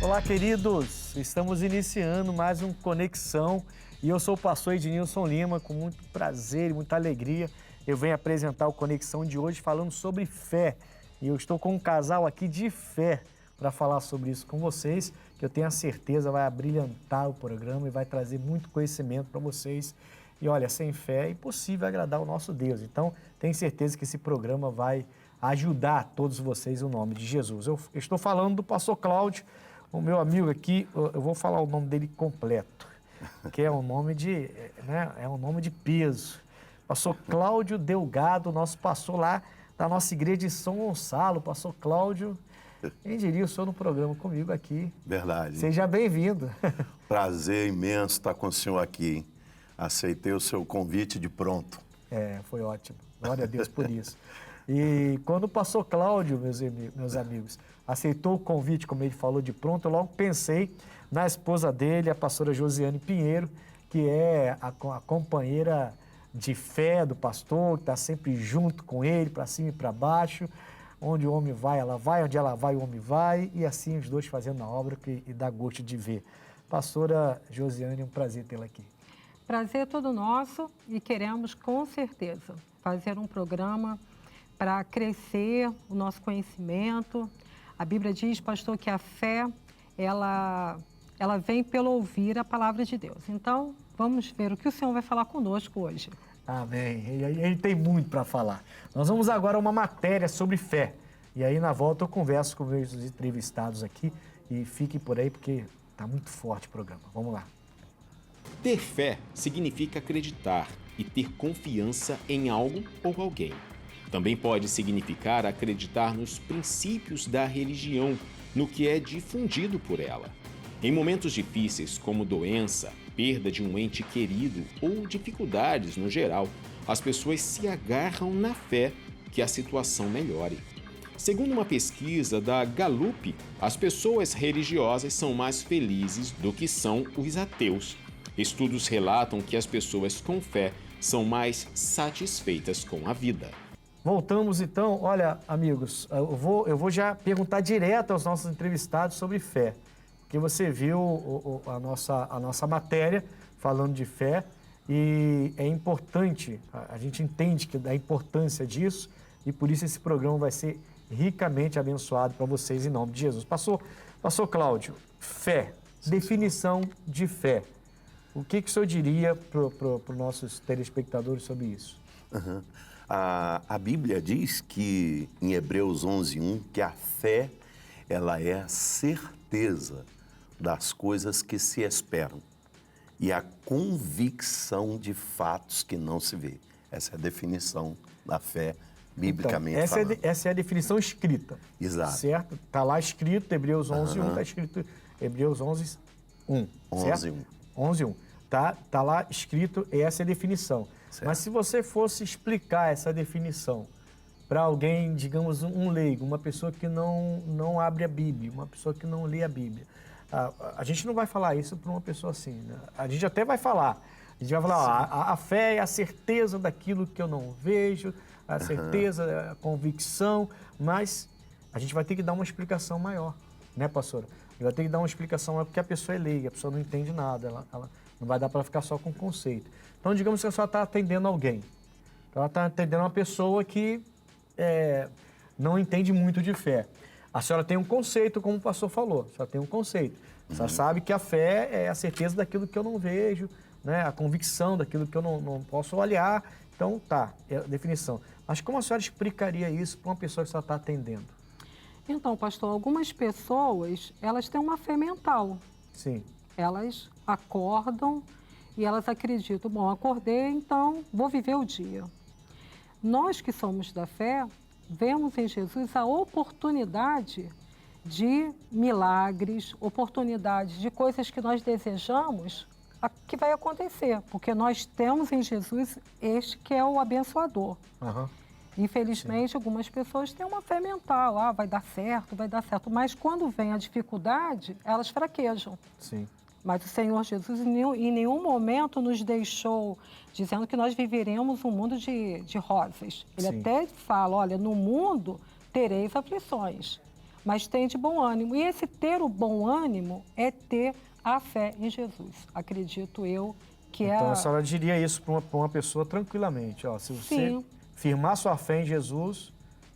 Olá, queridos! Estamos iniciando mais um Conexão e eu sou o pastor Ednilson Lima. Com muito prazer e muita alegria, eu venho apresentar o Conexão de hoje falando sobre fé. E eu estou com um casal aqui de fé para falar sobre isso com vocês, que eu tenho a certeza vai abrilhantar o programa e vai trazer muito conhecimento para vocês. E olha, sem fé é impossível agradar o nosso Deus. Então, tenho certeza que esse programa vai ajudar todos vocês em nome de Jesus. Eu estou falando do pastor Cláudio, o meu amigo aqui. Eu vou falar o nome dele completo, que é um nome de, né, é um nome de peso. Pastor Cláudio Delgado, nosso pastor lá da nossa igreja de São Gonçalo. Pastor Cláudio, quem diria o senhor no programa comigo aqui? Verdade. Seja bem-vindo. Prazer imenso estar com o senhor aqui, hein? Aceitei o seu convite de pronto. Foi ótimo. Glória a Deus por isso. E quando o pastor Cláudio, meus amigos, aceitou o convite, como ele falou, de pronto, eu logo pensei na esposa dele, a pastora Josiane Pinheiro, que é a companheira de fé do pastor, que está sempre junto com ele, para cima e para baixo. Onde o homem vai, ela vai, onde ela vai, o homem vai, e assim os dois fazendo a obra e dá gosto de ver. Pastora Josiane, é um prazer tê-la aqui. Prazer é todo nosso e queremos, com certeza, fazer um programa para crescer o nosso conhecimento. A Bíblia diz, pastor, que a fé, ela vem pelo ouvir a palavra de Deus. Então, vamos ver o que o Senhor vai falar conosco hoje. Amém. Ele tem muito para falar. Nós vamos agora a uma matéria sobre fé. E aí, na volta, eu converso com meus entrevistados aqui e fiquem por aí, porque está muito forte o programa. Vamos lá. Ter fé significa acreditar e ter confiança em algo ou alguém. Também pode significar acreditar nos princípios da religião, no que é difundido por ela. Em momentos difíceis, como doença, perda de um ente querido ou dificuldades no geral, as pessoas se agarram na fé que a situação melhore. Segundo uma pesquisa da Gallup, as pessoas religiosas são mais felizes do que são os ateus. Estudos relatam que as pessoas com fé são mais satisfeitas com a vida. Voltamos então, olha, amigos, eu vou já perguntar direto aos nossos entrevistados sobre fé, porque você viu a nossa matéria falando de fé e é importante, a gente entende que da importância disso e por isso esse programa vai ser ricamente abençoado para vocês em nome de Jesus. Pastor Cláudio, fé, definição de fé. O que o senhor diria para os nossos telespectadores sobre isso? Uhum. A Bíblia diz que, em Hebreus 11:1, que a fé, ela é a certeza das coisas que se esperam e a convicção de fatos que não se vê. Essa é a definição da fé, biblicamente falando. Essa é a definição escrita. Exato. Certo? Está lá escrito, Hebreus 11:1, está escrito Hebreus 11:1, certo? 11:1. Tá lá escrito, essa é a definição. Certo. Mas se você fosse explicar essa definição para alguém, digamos, um leigo, uma pessoa que não abre a Bíblia, uma pessoa que não lê a Bíblia, a gente não vai falar isso para uma pessoa assim, né? A gente até vai falar. A gente vai falar, a fé é a certeza daquilo que eu não vejo, a certeza, a convicção, mas a gente vai ter que dar uma explicação maior, né, pastora? A gente vai ter que dar uma explicação maior porque a pessoa é leiga, a pessoa não entende nada, ela não vai dar para ficar só com conceito. Então, digamos que a senhora está atendendo alguém. Ela está atendendo uma pessoa que não entende muito de fé. A senhora tem um conceito, como o pastor falou. A senhora tem um conceito. A senhora sabe que a fé é a certeza daquilo que eu não vejo, né? A convicção daquilo que eu não posso olhar. Então, é a definição. Mas como a senhora explicaria isso para uma pessoa que a senhora está atendendo? Então, pastor, algumas pessoas, elas têm uma fé mental. Sim. Elas acordam e elas acreditam, bom, acordei, então vou viver o dia. Nós que somos da fé, vemos em Jesus a oportunidade de milagres, oportunidades de coisas que nós desejamos que vai acontecer, porque nós temos em Jesus este que é o abençoador. Infelizmente, algumas pessoas têm uma fé mental, vai dar certo, mas quando vem a dificuldade, elas fraquejam. Sim. Mas o Senhor Jesus em nenhum momento nos deixou dizendo que nós viveremos um mundo de rosas. Ele até fala, olha, no mundo tereis aflições, mas tem de bom ânimo. E esse ter o bom ânimo é ter a fé em Jesus. Acredito eu que Então a senhora diria isso para uma pessoa tranquilamente. Ó, se você Sim. firmar sua fé em Jesus...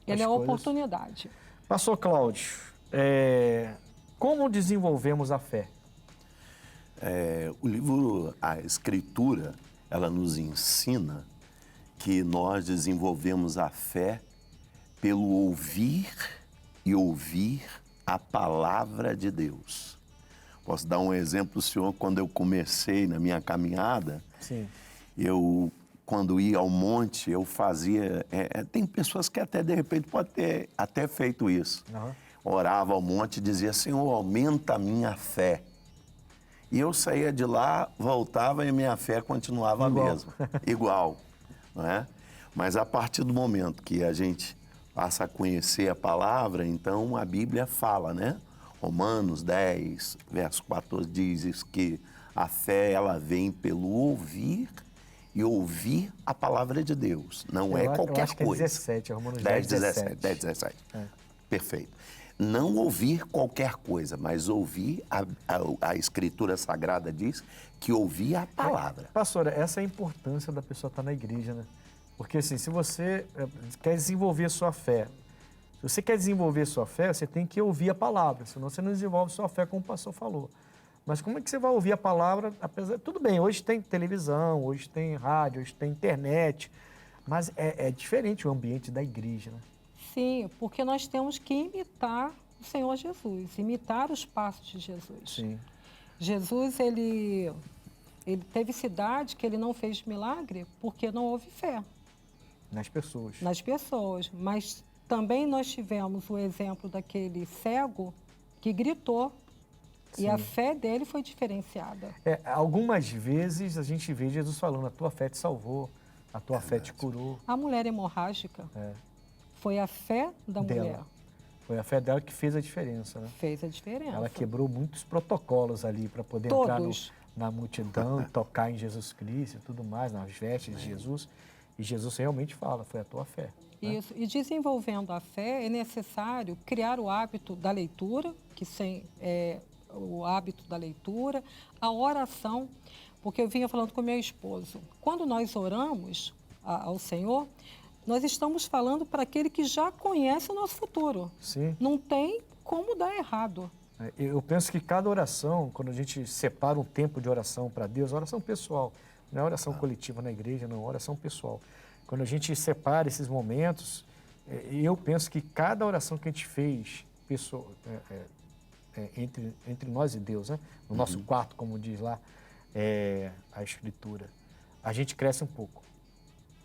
Ele as é a coisas- oportunidade. Pastor Cláudio, como desenvolvemos a fé? O livro, a Escritura, ela nos ensina que nós desenvolvemos a fé pelo ouvir e ouvir a palavra de Deus. Posso dar um exemplo, senhor? Quando eu comecei na minha caminhada, Sim. quando ia ao monte, eu fazia... tem pessoas que até, de repente, podem ter até feito isso. Aham. Orava ao monte e dizia, Senhor, aumenta a minha fé. E eu saía de lá, voltava e minha fé continuava Igual. a mesma. Igual. Não é? Mas a partir do momento que a gente passa a conhecer a palavra, então a Bíblia fala, né? Romanos 10, verso 14, diz que a fé, ela vem pelo ouvir e ouvir a palavra de Deus. Não é Eu qualquer acho que coisa. é 17, Romanos 10, 17. 17. Perfeito. Não ouvir qualquer coisa, mas ouvir, a Escritura Sagrada diz que ouvir a palavra. Pastora, essa é a importância da pessoa estar na igreja, né? Porque assim, se você quer desenvolver sua fé, se você quer desenvolver sua fé, você tem que ouvir a palavra, senão você não desenvolve sua fé como o pastor falou. Mas como é que você vai ouvir a palavra? Tudo bem, hoje tem televisão, hoje tem rádio, hoje tem internet, mas é diferente o ambiente da igreja, né? Sim, porque nós temos que imitar o Senhor Jesus, imitar os passos de Jesus. Sim. Jesus, ele teve cidade que ele não fez milagre porque não houve fé Nas pessoas. nas pessoas. Mas também nós tivemos o exemplo daquele cego que gritou e a fé dele foi diferenciada. Algumas vezes a gente vê Jesus falando, a tua fé te salvou, a tua fé te curou. A mulher hemorrágica É. foi a fé da Dela. mulher. Foi a fé dela que fez a diferença, né? Fez a diferença. Ela quebrou muitos protocolos ali para poder entrar Todos. na multidão, tocar em Jesus Cristo e tudo mais, nas vestes de Jesus. E Jesus realmente fala, foi a tua fé. Né? Isso. E desenvolvendo a fé, é necessário criar o hábito da leitura, o hábito da leitura, a oração, porque eu vinha falando com meu esposo. Quando nós oramos ao Senhor, nós estamos falando para aquele que já conhece o nosso futuro. Sim. Não tem como dar errado. Eu penso que cada oração, quando a gente separa um tempo de oração para Deus, oração pessoal, não é oração coletiva na igreja, não, oração pessoal. Quando a gente separa esses momentos, eu penso que cada oração que a gente fez, entre nós e Deus, né? No nosso quarto, como diz lá a Escritura, a gente cresce um pouco.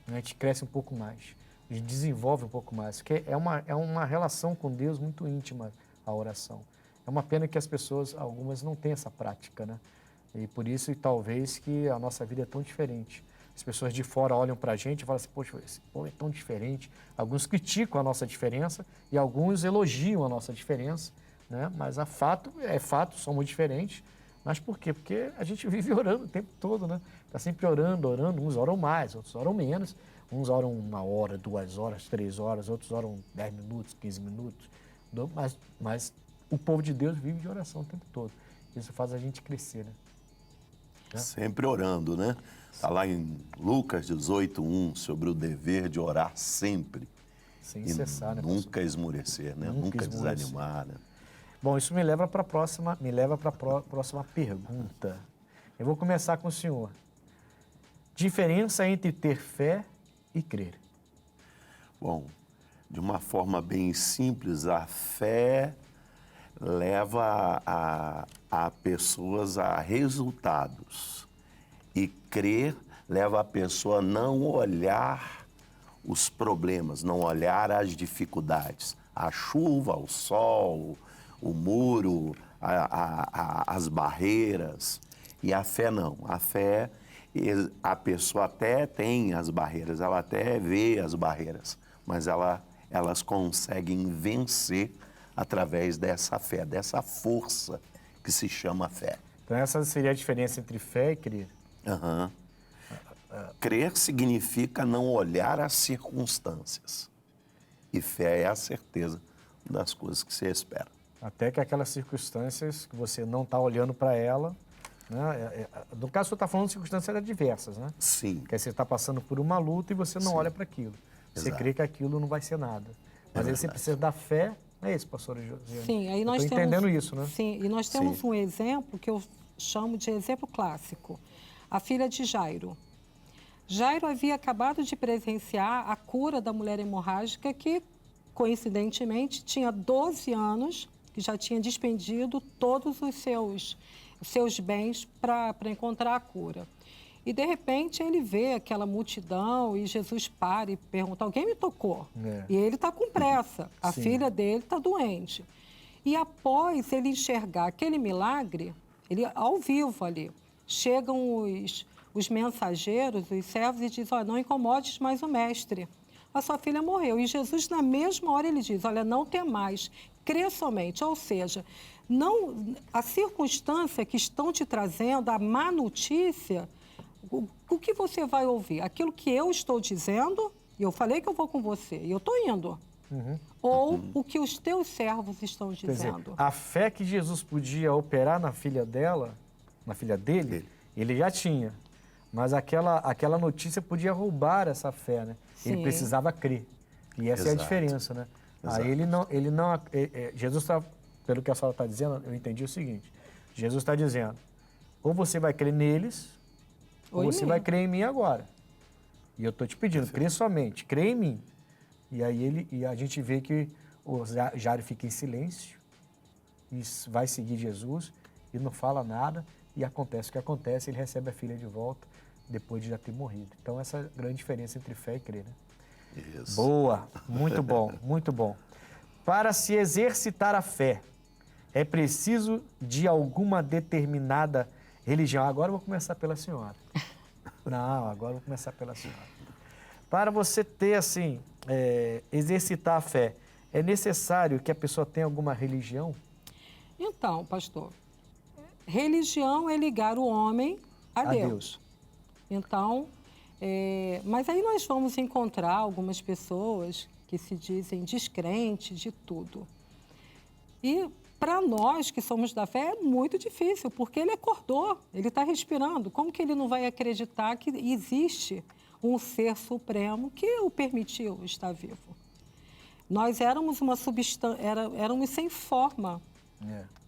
A gente cresce um pouco mais, a gente desenvolve um pouco mais, porque é uma relação com Deus muito íntima a oração. É uma pena que as pessoas, algumas, não têm essa prática, né? E por isso, talvez, que a nossa vida é tão diferente. As pessoas de fora olham para a gente e falam assim, poxa, esse povo é tão diferente. Alguns criticam a nossa diferença e alguns elogiam a nossa diferença, né? Mas é fato, somos diferentes. Mas por quê? Porque a gente vive orando o tempo todo, né? Está sempre orando. Uns oram mais, outros oram menos. Uns oram 1 hora, 2 horas, 3 horas, outros oram 10 minutos, 15 minutos. Mas o povo de Deus vive de oração o tempo todo. Isso faz a gente crescer, né? Sempre orando, né? Está lá em Lucas 18:1, sobre o dever de orar sempre. Sem E cessar, né? nunca esmorecer, né? Nunca esmorecer. desanimar, né? Bom, isso me leva para a próxima pergunta. Eu vou começar com o senhor. Diferença entre ter fé e crer. Bom, de uma forma bem simples, a fé leva a pessoas a resultados. E crer leva a pessoa a não olhar os problemas, não olhar as dificuldades. A chuva, o sol, o muro, as barreiras. E a fé não. A fé, a pessoa até tem as barreiras, ela até vê as barreiras, mas elas conseguem vencer através dessa fé, dessa força que se chama fé. Então essa seria a diferença entre fé e crer. Uhum. Crer significa não olhar as circunstâncias. E fé é a certeza das coisas que se espera. Até que aquelas circunstâncias que você não está olhando para ela, né? No caso, você está falando de circunstâncias adversas, né? Sim. Que aí você está passando por uma luta e você não olha para aquilo. Você Exato. crê que aquilo não vai ser nada. Mas aí você precisa da fé. É isso, pastora Josiane? Sim, aí nós Estou temos... entendendo isso, né? Sim, e nós temos um exemplo que eu chamo de exemplo clássico. A filha de Jairo. Jairo havia acabado de presenciar a cura da mulher hemorrágica que, coincidentemente, tinha 12 anos, que já tinha despendido todos os seus bens para encontrar a cura. E, de repente, ele vê aquela multidão e Jesus para e pergunta, alguém me tocou? E ele está com pressa, a filha dele está doente. E após ele enxergar aquele milagre, ele ao vivo ali, chegam os mensageiros, os servos, e dizem, olha, não incomodes mais o mestre, a sua filha morreu. E Jesus, na mesma hora, ele diz, olha, não temais, crê somente. Ou seja, não, a circunstância que estão te trazendo, a má notícia, o que você vai ouvir? Aquilo que eu estou dizendo, e eu falei que eu vou com você, e eu estou indo. Ou o que os teus servos estão dizendo. Quer dizer, a fé que Jesus podia operar na filha dela, na filha dele, ele já tinha. Mas aquela notícia podia roubar essa fé, né? Sim. Ele precisava crer. E essa é a diferença, né? Aí ele não Jesus está, pelo que a senhora está dizendo, eu entendi o seguinte. Jesus está dizendo, ou você vai crer neles, ou você vai crer em mim agora. E eu estou te pedindo, crê somente, crê em mim. E aí a gente vê que o Jairo fica em silêncio, e vai seguir Jesus, e não fala nada, e acontece o que acontece, ele recebe a filha de volta, depois de já ter morrido. Então, essa é a grande diferença entre fé e crer, né? Isso. Boa, muito bom, muito bom. Para se exercitar a fé, é preciso de alguma determinada religião. Agora eu vou começar pela senhora. Não, agora eu vou começar pela senhora. Para você ter, assim, exercitar a fé, é necessário que a pessoa tenha alguma religião? Então, pastor, religião é ligar o homem a Deus. Então, mas aí nós vamos encontrar algumas pessoas que se dizem descrentes de tudo. E para nós que somos da fé é muito difícil, porque ele acordou, ele está respirando. Como que ele não vai acreditar que existe um ser supremo que o permitiu estar vivo? Nós éramos uma substância, éramos sem forma.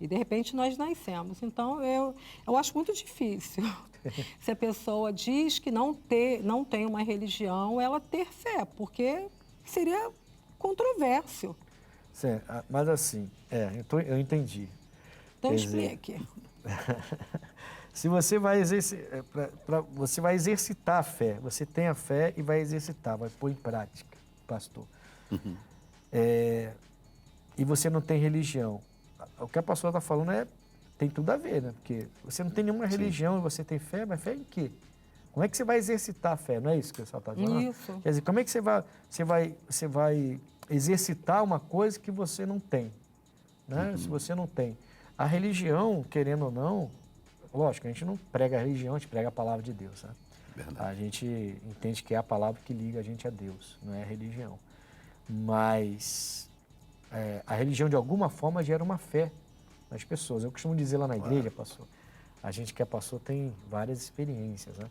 E, de repente, nós nascemos. Então, eu acho muito difícil. Se a pessoa diz que não tem uma religião, ela ter fé, porque seria controverso. Sim, mas assim, eu entendi. Então, explique. Se você vai você vai exercitar a fé, você tem a fé e vai exercitar, vai pôr em prática, pastor. E você não tem religião. O que a pastora está falando tem tudo a ver, né? Porque você não tem nenhuma religião e você tem fé, mas fé em quê? Como é que você vai exercitar a fé? Não é isso que o senhor está dizendo? Isso. Quer dizer, como é que você vai exercitar uma coisa que você não tem? Né? Se você não tem. A religião, querendo ou não, lógico, a gente não prega a religião, a gente prega a palavra de Deus. Né? Verdade. A gente entende que é a palavra que liga a gente a Deus, não é a religião. Mas a religião, de alguma forma, gera uma fé nas pessoas. Eu costumo dizer lá na igreja, pastor, a gente que é pastor tem várias experiências, né?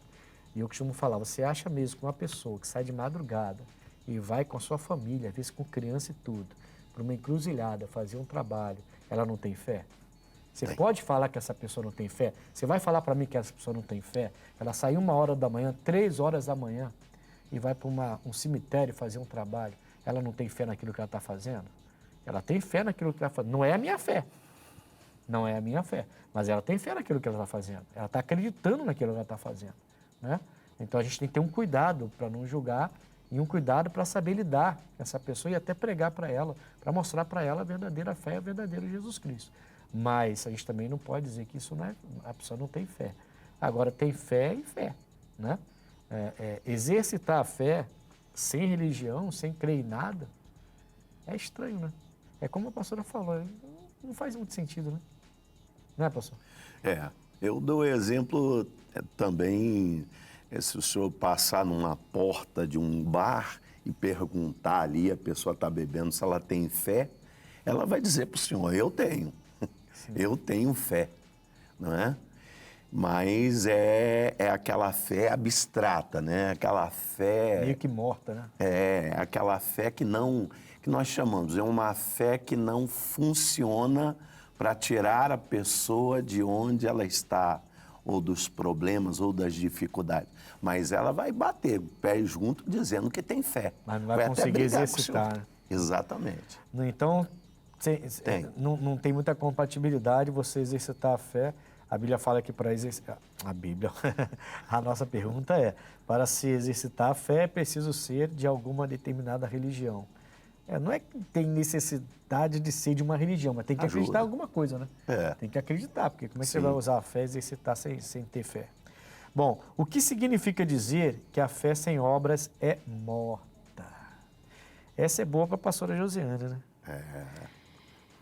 E eu costumo falar, você acha mesmo que uma pessoa que sai de madrugada e vai com a sua família, às vezes com criança e tudo, para uma encruzilhada, fazer um trabalho, ela não tem fé? Você pode falar que essa pessoa não tem fé? Você vai falar para mim que essa pessoa não tem fé? Ela sai 1h da manhã, 3h da manhã e vai para um cemitério fazer um trabalho. Ela não tem fé naquilo que ela está fazendo? Ela tem fé naquilo que ela está fazendo. Não é a minha fé. Não é a minha fé. Mas ela tem fé naquilo que ela está fazendo. Ela está acreditando naquilo que ela está fazendo. Né? Então a gente tem que ter um cuidado para não julgar e um cuidado para saber lidar com essa pessoa e até pregar para ela, para mostrar para ela a verdadeira fé, o verdadeiro Jesus Cristo. Mas a gente também não pode dizer que isso não é, a pessoa não tem fé. Agora, tem fé e fé. Né? Exercitar a fé sem religião, sem crer em nada, é estranho, né? É como a pastora falou, não faz muito sentido, né? Não é, pastor? Eu dou exemplo também, se o senhor passar numa porta de um bar e perguntar ali, a pessoa está bebendo, se ela tem fé, ela vai dizer para o senhor, eu tenho fé, não é? Mas é aquela fé abstrata, né? Aquela fé... Meio que morta, né? É, aquela fé que nós chamamos, é uma fé que não funciona para tirar a pessoa de onde ela está, ou dos problemas, ou das dificuldades. Mas ela vai bater o pé junto dizendo que tem fé. Mas não vai conseguir exercitar, né? Exatamente. Então, não tem muita compatibilidade você exercitar a fé. A Bíblia fala que para exercitar... A Bíblia... A nossa pergunta é, para se exercitar a fé é preciso ser de alguma determinada religião. Não é que tem necessidade de ser de uma religião, mas tem que acreditar em alguma coisa, né? Tem que acreditar, porque como é que você vai usar a fé e exercitar sem ter fé? Bom, o que significa dizer que a fé sem obras é morta? Essa é boa para a pastora Josiane, né?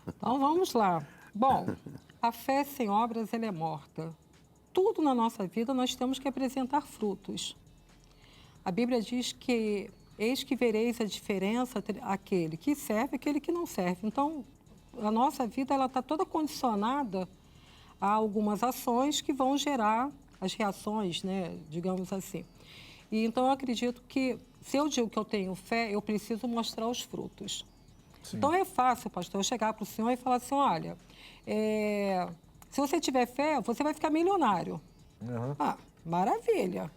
Então, vamos lá. Bom, a fé sem obras, ela é morta. Tudo na nossa vida nós temos que apresentar frutos. A Bíblia diz que eis que vereis a diferença entre aquele que serve e aquele que não serve. Então, a nossa vida ela está toda condicionada a algumas ações que vão gerar as reações, né, digamos assim. E, então, eu acredito que, se eu digo que eu tenho fé, eu preciso mostrar os frutos. Sim. Então, é fácil, pastor, eu chegar para o senhor e falar assim, olha, se você tiver fé, você vai ficar milionário. Uhum. Ah, maravilha.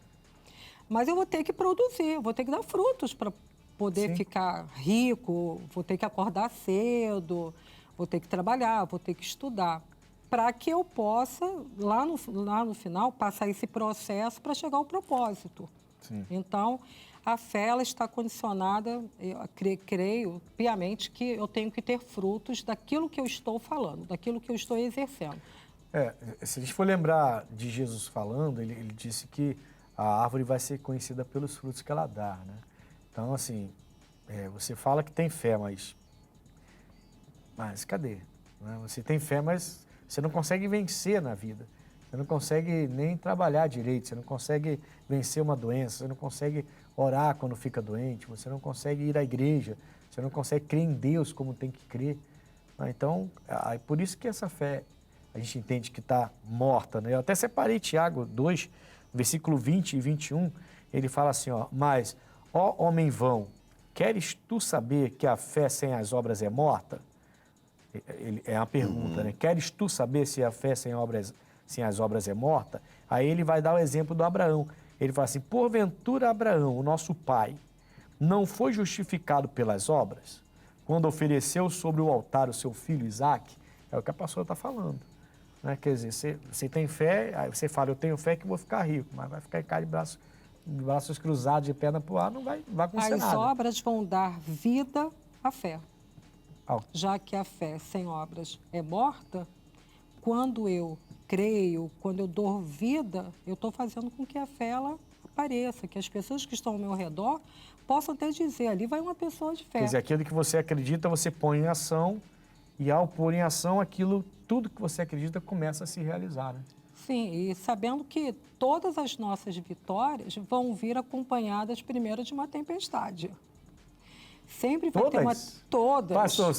Mas eu vou ter que produzir, vou ter que dar frutos para poder ficar rico, vou ter que acordar cedo, vou ter que trabalhar, vou ter que estudar, para que eu possa, lá no final, passar esse processo para chegar ao propósito. Sim. Então, a fé ela está condicionada, eu creio piamente que eu tenho que ter frutos daquilo que eu estou falando, daquilo que eu estou exercendo. Se a gente for lembrar de Jesus falando, ele disse que a árvore vai ser conhecida pelos frutos que ela dá, né? Então, assim, você fala que tem fé, mas cadê? Né? Você tem fé, mas você não consegue vencer na vida. Você não consegue nem trabalhar direito, você não consegue vencer uma doença, você não consegue orar quando fica doente, você não consegue ir à igreja, você não consegue crer em Deus como tem que crer. Então, é por isso que essa fé, a gente entende que está morta, né? Eu até separei Tiago 2, versículo 20 e 21, ele fala assim, mas, ó homem vão, queres tu saber que a fé sem as obras é morta? É uma pergunta, né? Queres tu saber se a fé sem as obras é morta? Aí ele vai dar o exemplo do Abraão. Ele fala assim, porventura Abraão, o nosso pai, não foi justificado pelas obras, quando ofereceu sobre o altar o seu filho Isaque? É o que a pastora está falando. Né? Quer dizer, você tem fé, aí você fala, eu tenho fé que vou ficar rico, mas vai ficar em cara de braços cruzados, de perna para o ar, não vai acontecer nada. As obras vão dar vida à fé. Já que a fé sem obras é morta, quando eu creio, quando eu dou vida, eu estou fazendo com que a fé ela apareça, que as pessoas que estão ao meu redor possam até dizer, ali vai uma pessoa de fé. Quer dizer, aquilo que você acredita, você põe em ação, e ao pôr em ação, tudo que você acredita começa a se realizar, né? Sim, e sabendo que todas as nossas vitórias vão vir acompanhadas primeiro de uma tempestade. Sempre vai ter uma... Todas.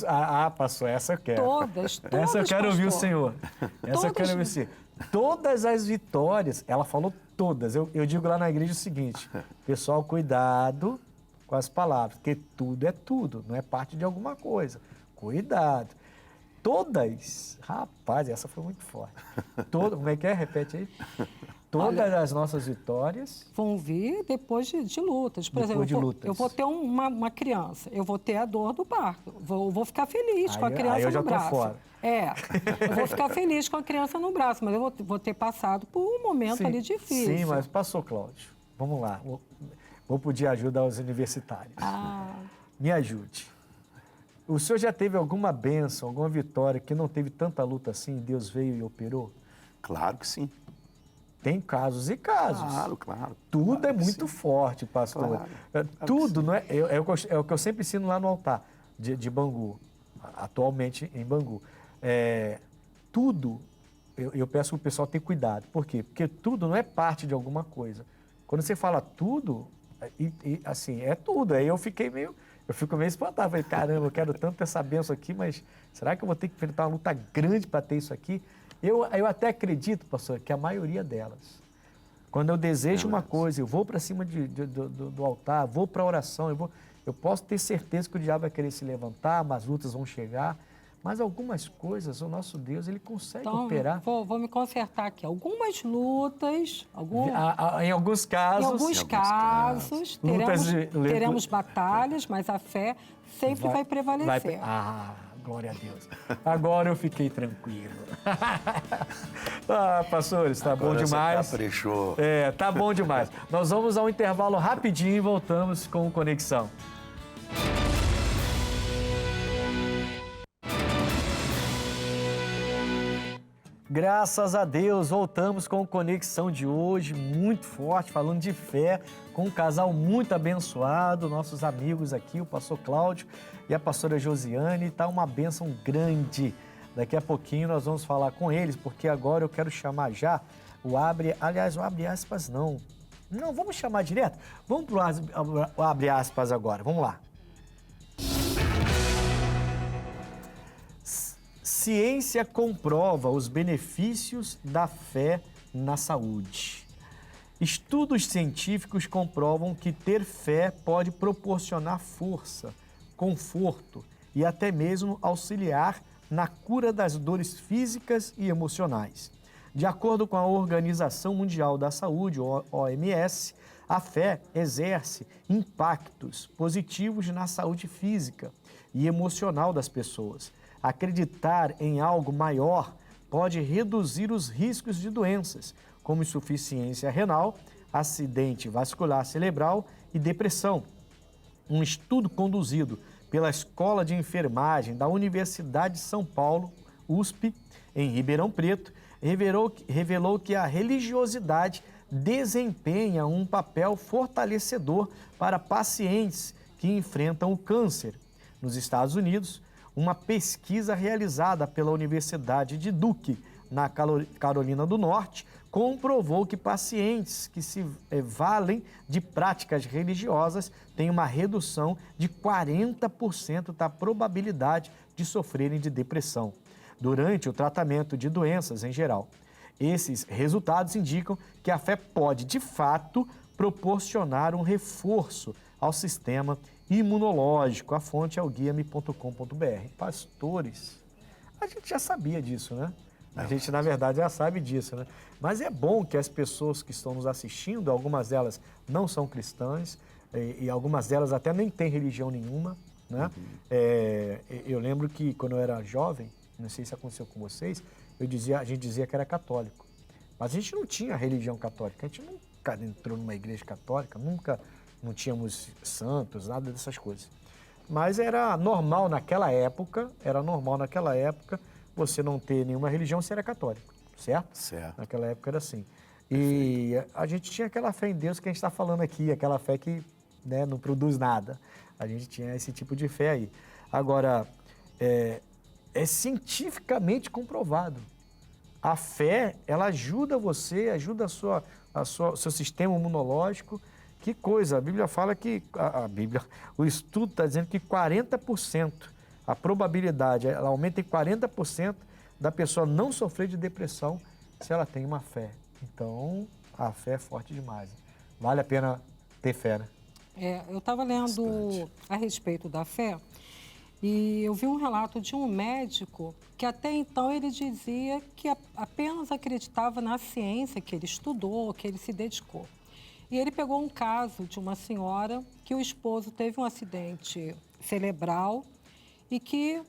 Pastor, essa eu quero. Todas, essa eu quero ouvir o Senhor. Essa eu quero ouvir o Senhor. Todas as vitórias, ela falou todas. Eu digo lá na igreja o seguinte, pessoal, cuidado com as palavras, porque tudo é tudo, não é parte de alguma coisa. Cuidado. Todas, rapaz, essa foi muito forte. Como é que é? Repete aí. Todas as nossas vitórias vão vir depois de lutas. Por exemplo, eu vou ter uma criança, eu vou ter a dor do parto, vou ficar feliz com a criança no braço. Fora. Eu vou ficar feliz com a criança no braço, mas eu vou ter passado por um momento ali difícil. Sim, mas passou, Cláudio. Vamos lá. Vou pedir ajuda aos universitários. Me ajude. O senhor já teve alguma bênção, alguma vitória que não teve tanta luta assim, Deus veio e operou? Claro que sim. Tem casos e casos. Claro. Tudo claro é muito forte, pastor. Tudo, não é? É o que eu sempre ensino lá no altar de Bangu, atualmente em Bangu. Tudo, eu peço que o pessoal tenha cuidado. Por quê? Porque tudo não é parte de alguma coisa. Quando você fala tudo, assim, é tudo. Aí eu fiquei meio... Eu fico meio espantado. Falei, caramba, eu quero tanto essa bênção aqui, mas será que eu vou ter que enfrentar uma luta grande para ter isso aqui? Eu até acredito, pastor, que a maioria delas, quando eu desejo uma coisa, eu vou para cima do altar, vou para a oração, eu posso ter certeza que o diabo vai querer se levantar, as lutas vão chegar, mas algumas coisas, o nosso Deus, ele consegue operar. Vou me consertar aqui. Algumas lutas, em alguns casos, teremos batalhas, mas a fé sempre vai prevalecer. Glória a Deus. Agora eu fiquei tranquilo. Pastores, tá bom demais. Caprichou. Tá bom demais. Nós vamos a um intervalo rapidinho e voltamos com Conexão. Graças a Deus, voltamos com Conexão de hoje, muito forte, falando de fé, com um casal muito abençoado, nossos amigos aqui, o pastor Cláudio e a pastora Josiane, tá uma bênção grande. Daqui a pouquinho nós vamos falar com eles, porque agora eu quero chamar já o abre aspas não, vamos chamar direto? Vamos pro abre aspas agora, vamos lá. Ciência comprova os benefícios da fé na saúde. Estudos científicos comprovam que ter fé pode proporcionar força, conforto e até mesmo auxiliar na cura das dores físicas e emocionais. De acordo com a Organização Mundial da Saúde, OMS, a fé exerce impactos positivos na saúde física e emocional das pessoas. Acreditar em algo maior pode reduzir os riscos de doenças, como insuficiência renal, acidente vascular cerebral e depressão. Um estudo conduzido pela Escola de Enfermagem da Universidade de São Paulo, USP, em Ribeirão Preto, revelou que a religiosidade desempenha um papel fortalecedor para pacientes que enfrentam o câncer. Nos Estados Unidos, uma pesquisa realizada pela Universidade de Duke, na Carolina do Norte, comprovou que pacientes que se valem de práticas religiosas têm uma redução de 40% da probabilidade de sofrerem de depressão durante o tratamento de doenças em geral. Esses resultados indicam que a fé pode, de fato, proporcionar um reforço ao sistema imunológico. A fonte é o guiame.com.br. Pastores, a gente já sabia disso, né? A gente, na verdade, já sabe disso, né? Mas é bom que as pessoas que estão nos assistindo, algumas delas não são cristãs e algumas delas até nem têm religião nenhuma, né? Eu lembro que quando eu era jovem, não sei se aconteceu com vocês, a gente dizia que era católico. Mas a gente não tinha religião católica, a gente nunca entrou numa igreja católica, não tínhamos santos, nada dessas coisas. Mas era normal naquela época, você não ter nenhuma religião, você era católico, certo? Certo. Naquela época era assim. E a gente tinha aquela fé em Deus que a gente está falando aqui, aquela fé que, né, não produz nada. A gente tinha esse tipo de fé aí. Agora, é cientificamente comprovado. A fé, ela ajuda você, ajuda o seu sistema imunológico. Que coisa, a Bíblia fala que, o estudo está dizendo que 40%, a probabilidade, ela aumenta em 40% da pessoa não sofrer de depressão se ela tem uma fé. Então, a fé é forte demais. Vale a pena ter fé, né? Eu estava lendo a respeito da fé e eu vi um relato de um médico que até então ele dizia que apenas acreditava na ciência que ele estudou, que ele se dedicou. E ele pegou um caso de uma senhora que o esposo teve um acidente cerebral e que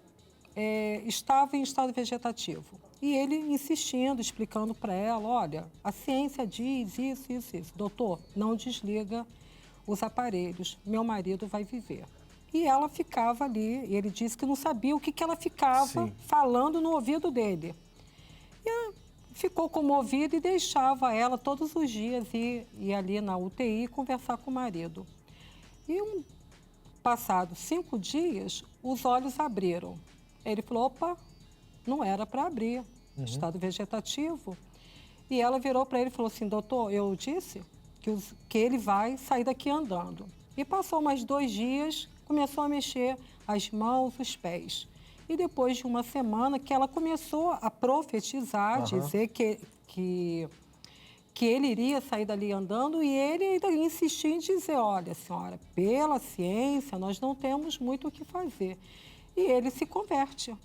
estava em estado vegetativo. E ele insistindo, explicando para ela, olha, a ciência diz isso, isso, isso. Doutor, não desliga os aparelhos, meu marido vai viver. E ela ficava ali, e ele disse que não sabia o que ela ficava falando no ouvido dele. E ficou comovido e deixava ela todos os dias ir ali na UTI conversar com o marido. E passados 5 dias, os olhos abriram. Ele falou, opa, não era para abrir, estado vegetativo. E ela virou para ele e falou assim, doutor, eu disse que ele vai sair daqui andando. E passou mais 2 dias, começou a mexer as mãos, os pés. E depois de uma semana que ela começou a profetizar, dizer que ele iria sair dali andando, e ele ainda insistia em dizer, olha, senhora, pela ciência nós não temos muito o que fazer. E ele se converte.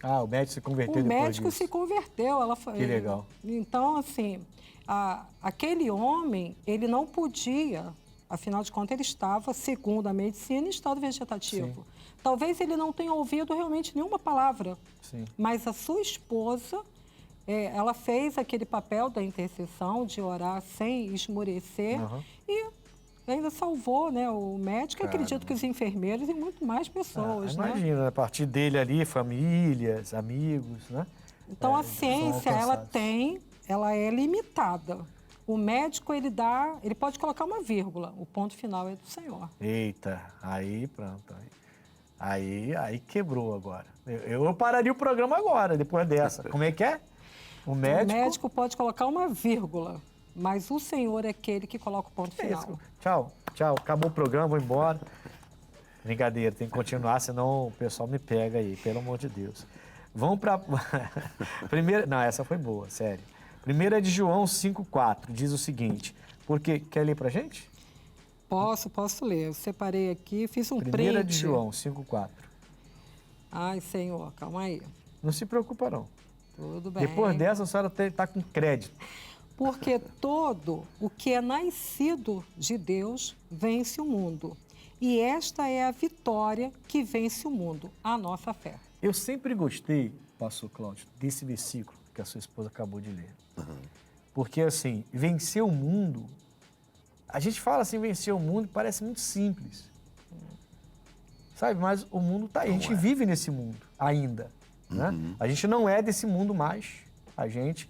Ah, o médico se converteu O depois médico disso. se converteu. Que legal. Então, assim, aquele homem, ele não podia, afinal de contas, ele estava, segundo a medicina, em estado vegetativo. Sim. Talvez ele não tenha ouvido realmente nenhuma palavra, Sim. mas a sua esposa, ela fez aquele papel da intercessão, de orar sem esmorecer, e ainda salvou, né, o médico, acredito que os enfermeiros e muito mais pessoas, né? Imagina, a partir dele ali, famílias, amigos, né? Então, a são ciência, alcançados. ela é limitada. O médico, ele pode colocar uma vírgula, o ponto final é do Senhor. Eita, aí pronto. Aí quebrou agora. Eu pararia o programa agora, depois dessa. Como é que é? O O médico... médico pode colocar uma vírgula, mas o Senhor é aquele que coloca o ponto final. Tchau, acabou o programa, vou embora. Brincadeira, tem que continuar, senão o pessoal me pega aí, pelo amor de Deus. Vamos para... Primeira... Não, essa foi boa, sério. Primeira é de João 5,4, diz o seguinte, porque... Quer ler pra gente? Posso ler. Eu separei aqui, fiz um Primeira print. de João 5,4. Ai, Senhor, calma aí. Não se preocupa, não. Tudo bem. Depois dessa, a senhora está com crédito. Porque todo o que é nascido de Deus vence o mundo. E esta é a vitória que vence o mundo, a nossa fé. Eu sempre gostei, pastor Cláudio, desse versículo que a sua esposa acabou de ler. Porque, assim, vencer o mundo... A gente fala assim, vencer o mundo, parece muito simples. Sabe? Mas o mundo está aí. A gente vive nesse mundo ainda. Né? A gente não é desse mundo mais. A gente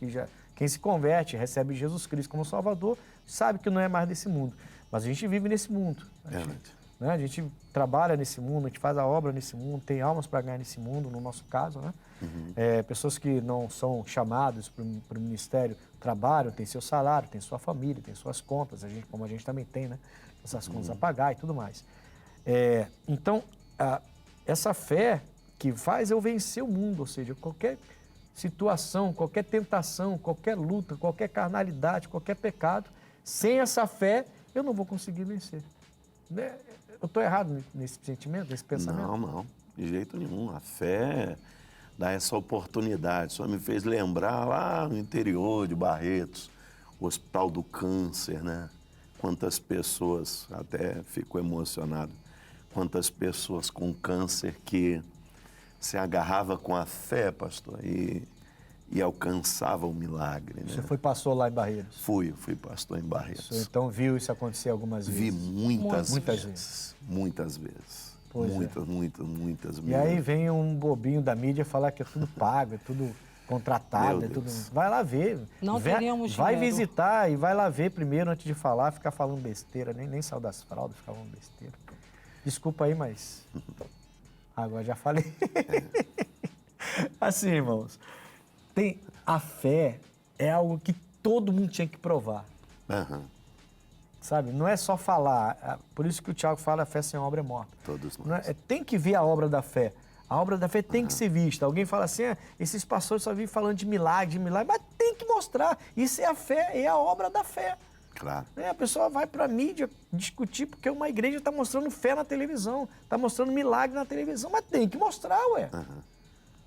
quem se converte, recebe Jesus Cristo como Salvador, sabe que não é mais desse mundo. Mas a gente vive nesse mundo. A gente trabalha nesse mundo, a gente faz a obra nesse mundo, tem almas para ganhar nesse mundo, no nosso caso, né? Pessoas que não são chamadas para o ministério trabalham, têm seu salário, têm sua família, têm suas contas, como a gente também tem, né? Essas contas a pagar e tudo mais. Então, essa fé que faz eu vencer o mundo, ou seja, qualquer situação, qualquer tentação, qualquer luta, qualquer carnalidade, qualquer pecado, sem essa fé, eu não vou conseguir vencer. Né? Eu estou errado nesse sentimento, nesse pensamento? Não, de jeito nenhum. A fé dá essa oportunidade. Só me fez lembrar lá no interior de Barretos, o Hospital do Câncer, né? Quantas pessoas, até fico emocionado, quantas pessoas com câncer que se agarrava com a fé, pastor, e alcançava o milagre. Né? Você pastor lá em Barreiros? Fui pastor em Barreiros. Você então viu isso acontecer algumas vezes? Vi muitas vezes. vezes. Muitas vezes. Pois Muitas vezes. E aí vem um bobinho da mídia falar que é tudo pago, é tudo contratado, é tudo... Vai lá ver. Não teríamos Vai dinheiro. visitar e vai lá ver primeiro antes de falar, ficar falando besteira, nem saiu das fraldas, ficar falando besteira. Desculpa aí, mas... Agora já falei. Assim, irmãos, a fé é algo que todo mundo tinha que provar. Sabe? Não é só falar. Por isso que o Tiago fala, a fé sem obra é morta. Todos nós. Tem que ver a obra da fé. A obra da fé tem que ser vista. Alguém fala assim, esses pastores só vivem falando de milagre, mas tem que mostrar. Isso é a fé, é a obra da fé. Claro. A pessoa vai para a mídia discutir porque uma igreja está mostrando fé na televisão, está mostrando milagre na televisão, mas tem que mostrar, ué.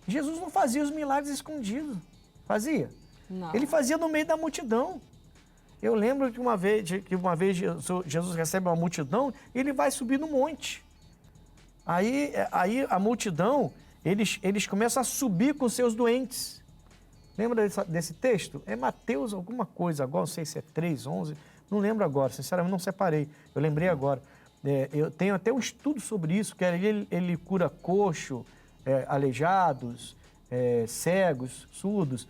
Jesus não fazia os milagres escondidos. Fazia? Não. Ele fazia no meio da multidão. Eu lembro que uma vez Jesus recebe uma multidão e ele vai subir no monte. Aí a multidão, eles começam a subir com seus doentes. Lembra desse texto? É Mateus alguma coisa, agora não sei se é 3:11, não lembro agora, sinceramente não separei, eu lembrei agora. Eu tenho até um estudo sobre isso, que ele cura coxo, aleijados, cegos, surdos,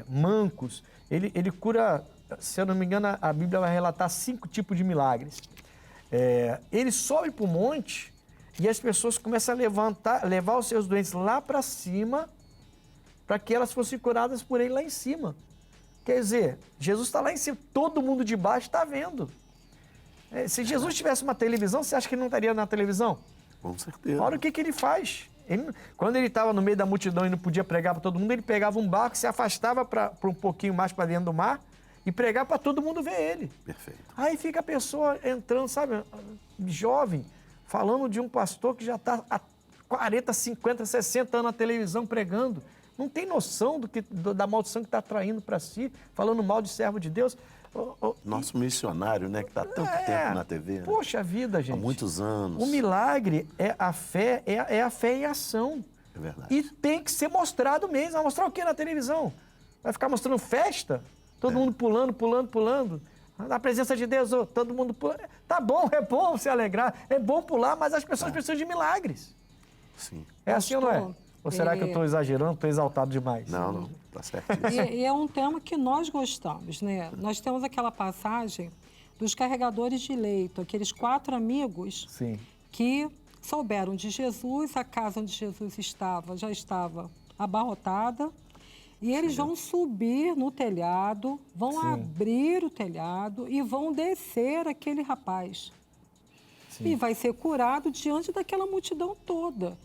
mancos. Ele cura, se eu não me engano, a Bíblia vai relatar 5 tipos de milagres. Ele sobe para o monte e as pessoas começam a levar os seus doentes lá para cima, para que elas fossem curadas por ele lá em cima. Quer dizer, Jesus está lá em cima, todo mundo de baixo está vendo. Se Jesus tivesse uma televisão, você acha que ele não estaria na televisão? Com certeza. Olha o que ele faz. Quando ele estava no meio da multidão e não podia pregar para todo mundo, ele pegava um barco, se afastava para um pouquinho mais para dentro do mar e pregava para todo mundo ver ele. Perfeito. Aí fica a pessoa entrando, sabe, jovem, falando de um pastor que já está há 40, 50, 60 anos na televisão pregando. Não tem noção da maldição que está atraindo para si, falando mal de servo de Deus. Nosso missionário, né, que está há tanto tempo na TV. Poxa vida, gente. Há muitos anos. O milagre é a fé, é a fé em ação. É verdade. E tem que ser mostrado mesmo. Vai mostrar o que na televisão? Vai ficar mostrando festa? Todo mundo pulando, pulando, pulando. Na presença de Deus, todo mundo pulando. Tá bom, é bom se alegrar, é bom pular, mas as pessoas precisam de milagres. Sim. É assim ou não é? Ou será que eu estou exagerando, estou exaltado demais? Não, tá certo. E é um tema que nós gostamos, né? Nós temos aquela passagem dos carregadores de leito, aqueles 4 amigos Sim. que souberam de Jesus, a casa onde Jesus estava já estava abarrotada, e eles vão subir no telhado, vão abrir o telhado e vão descer aquele rapaz. E vai ser curado diante daquela multidão toda.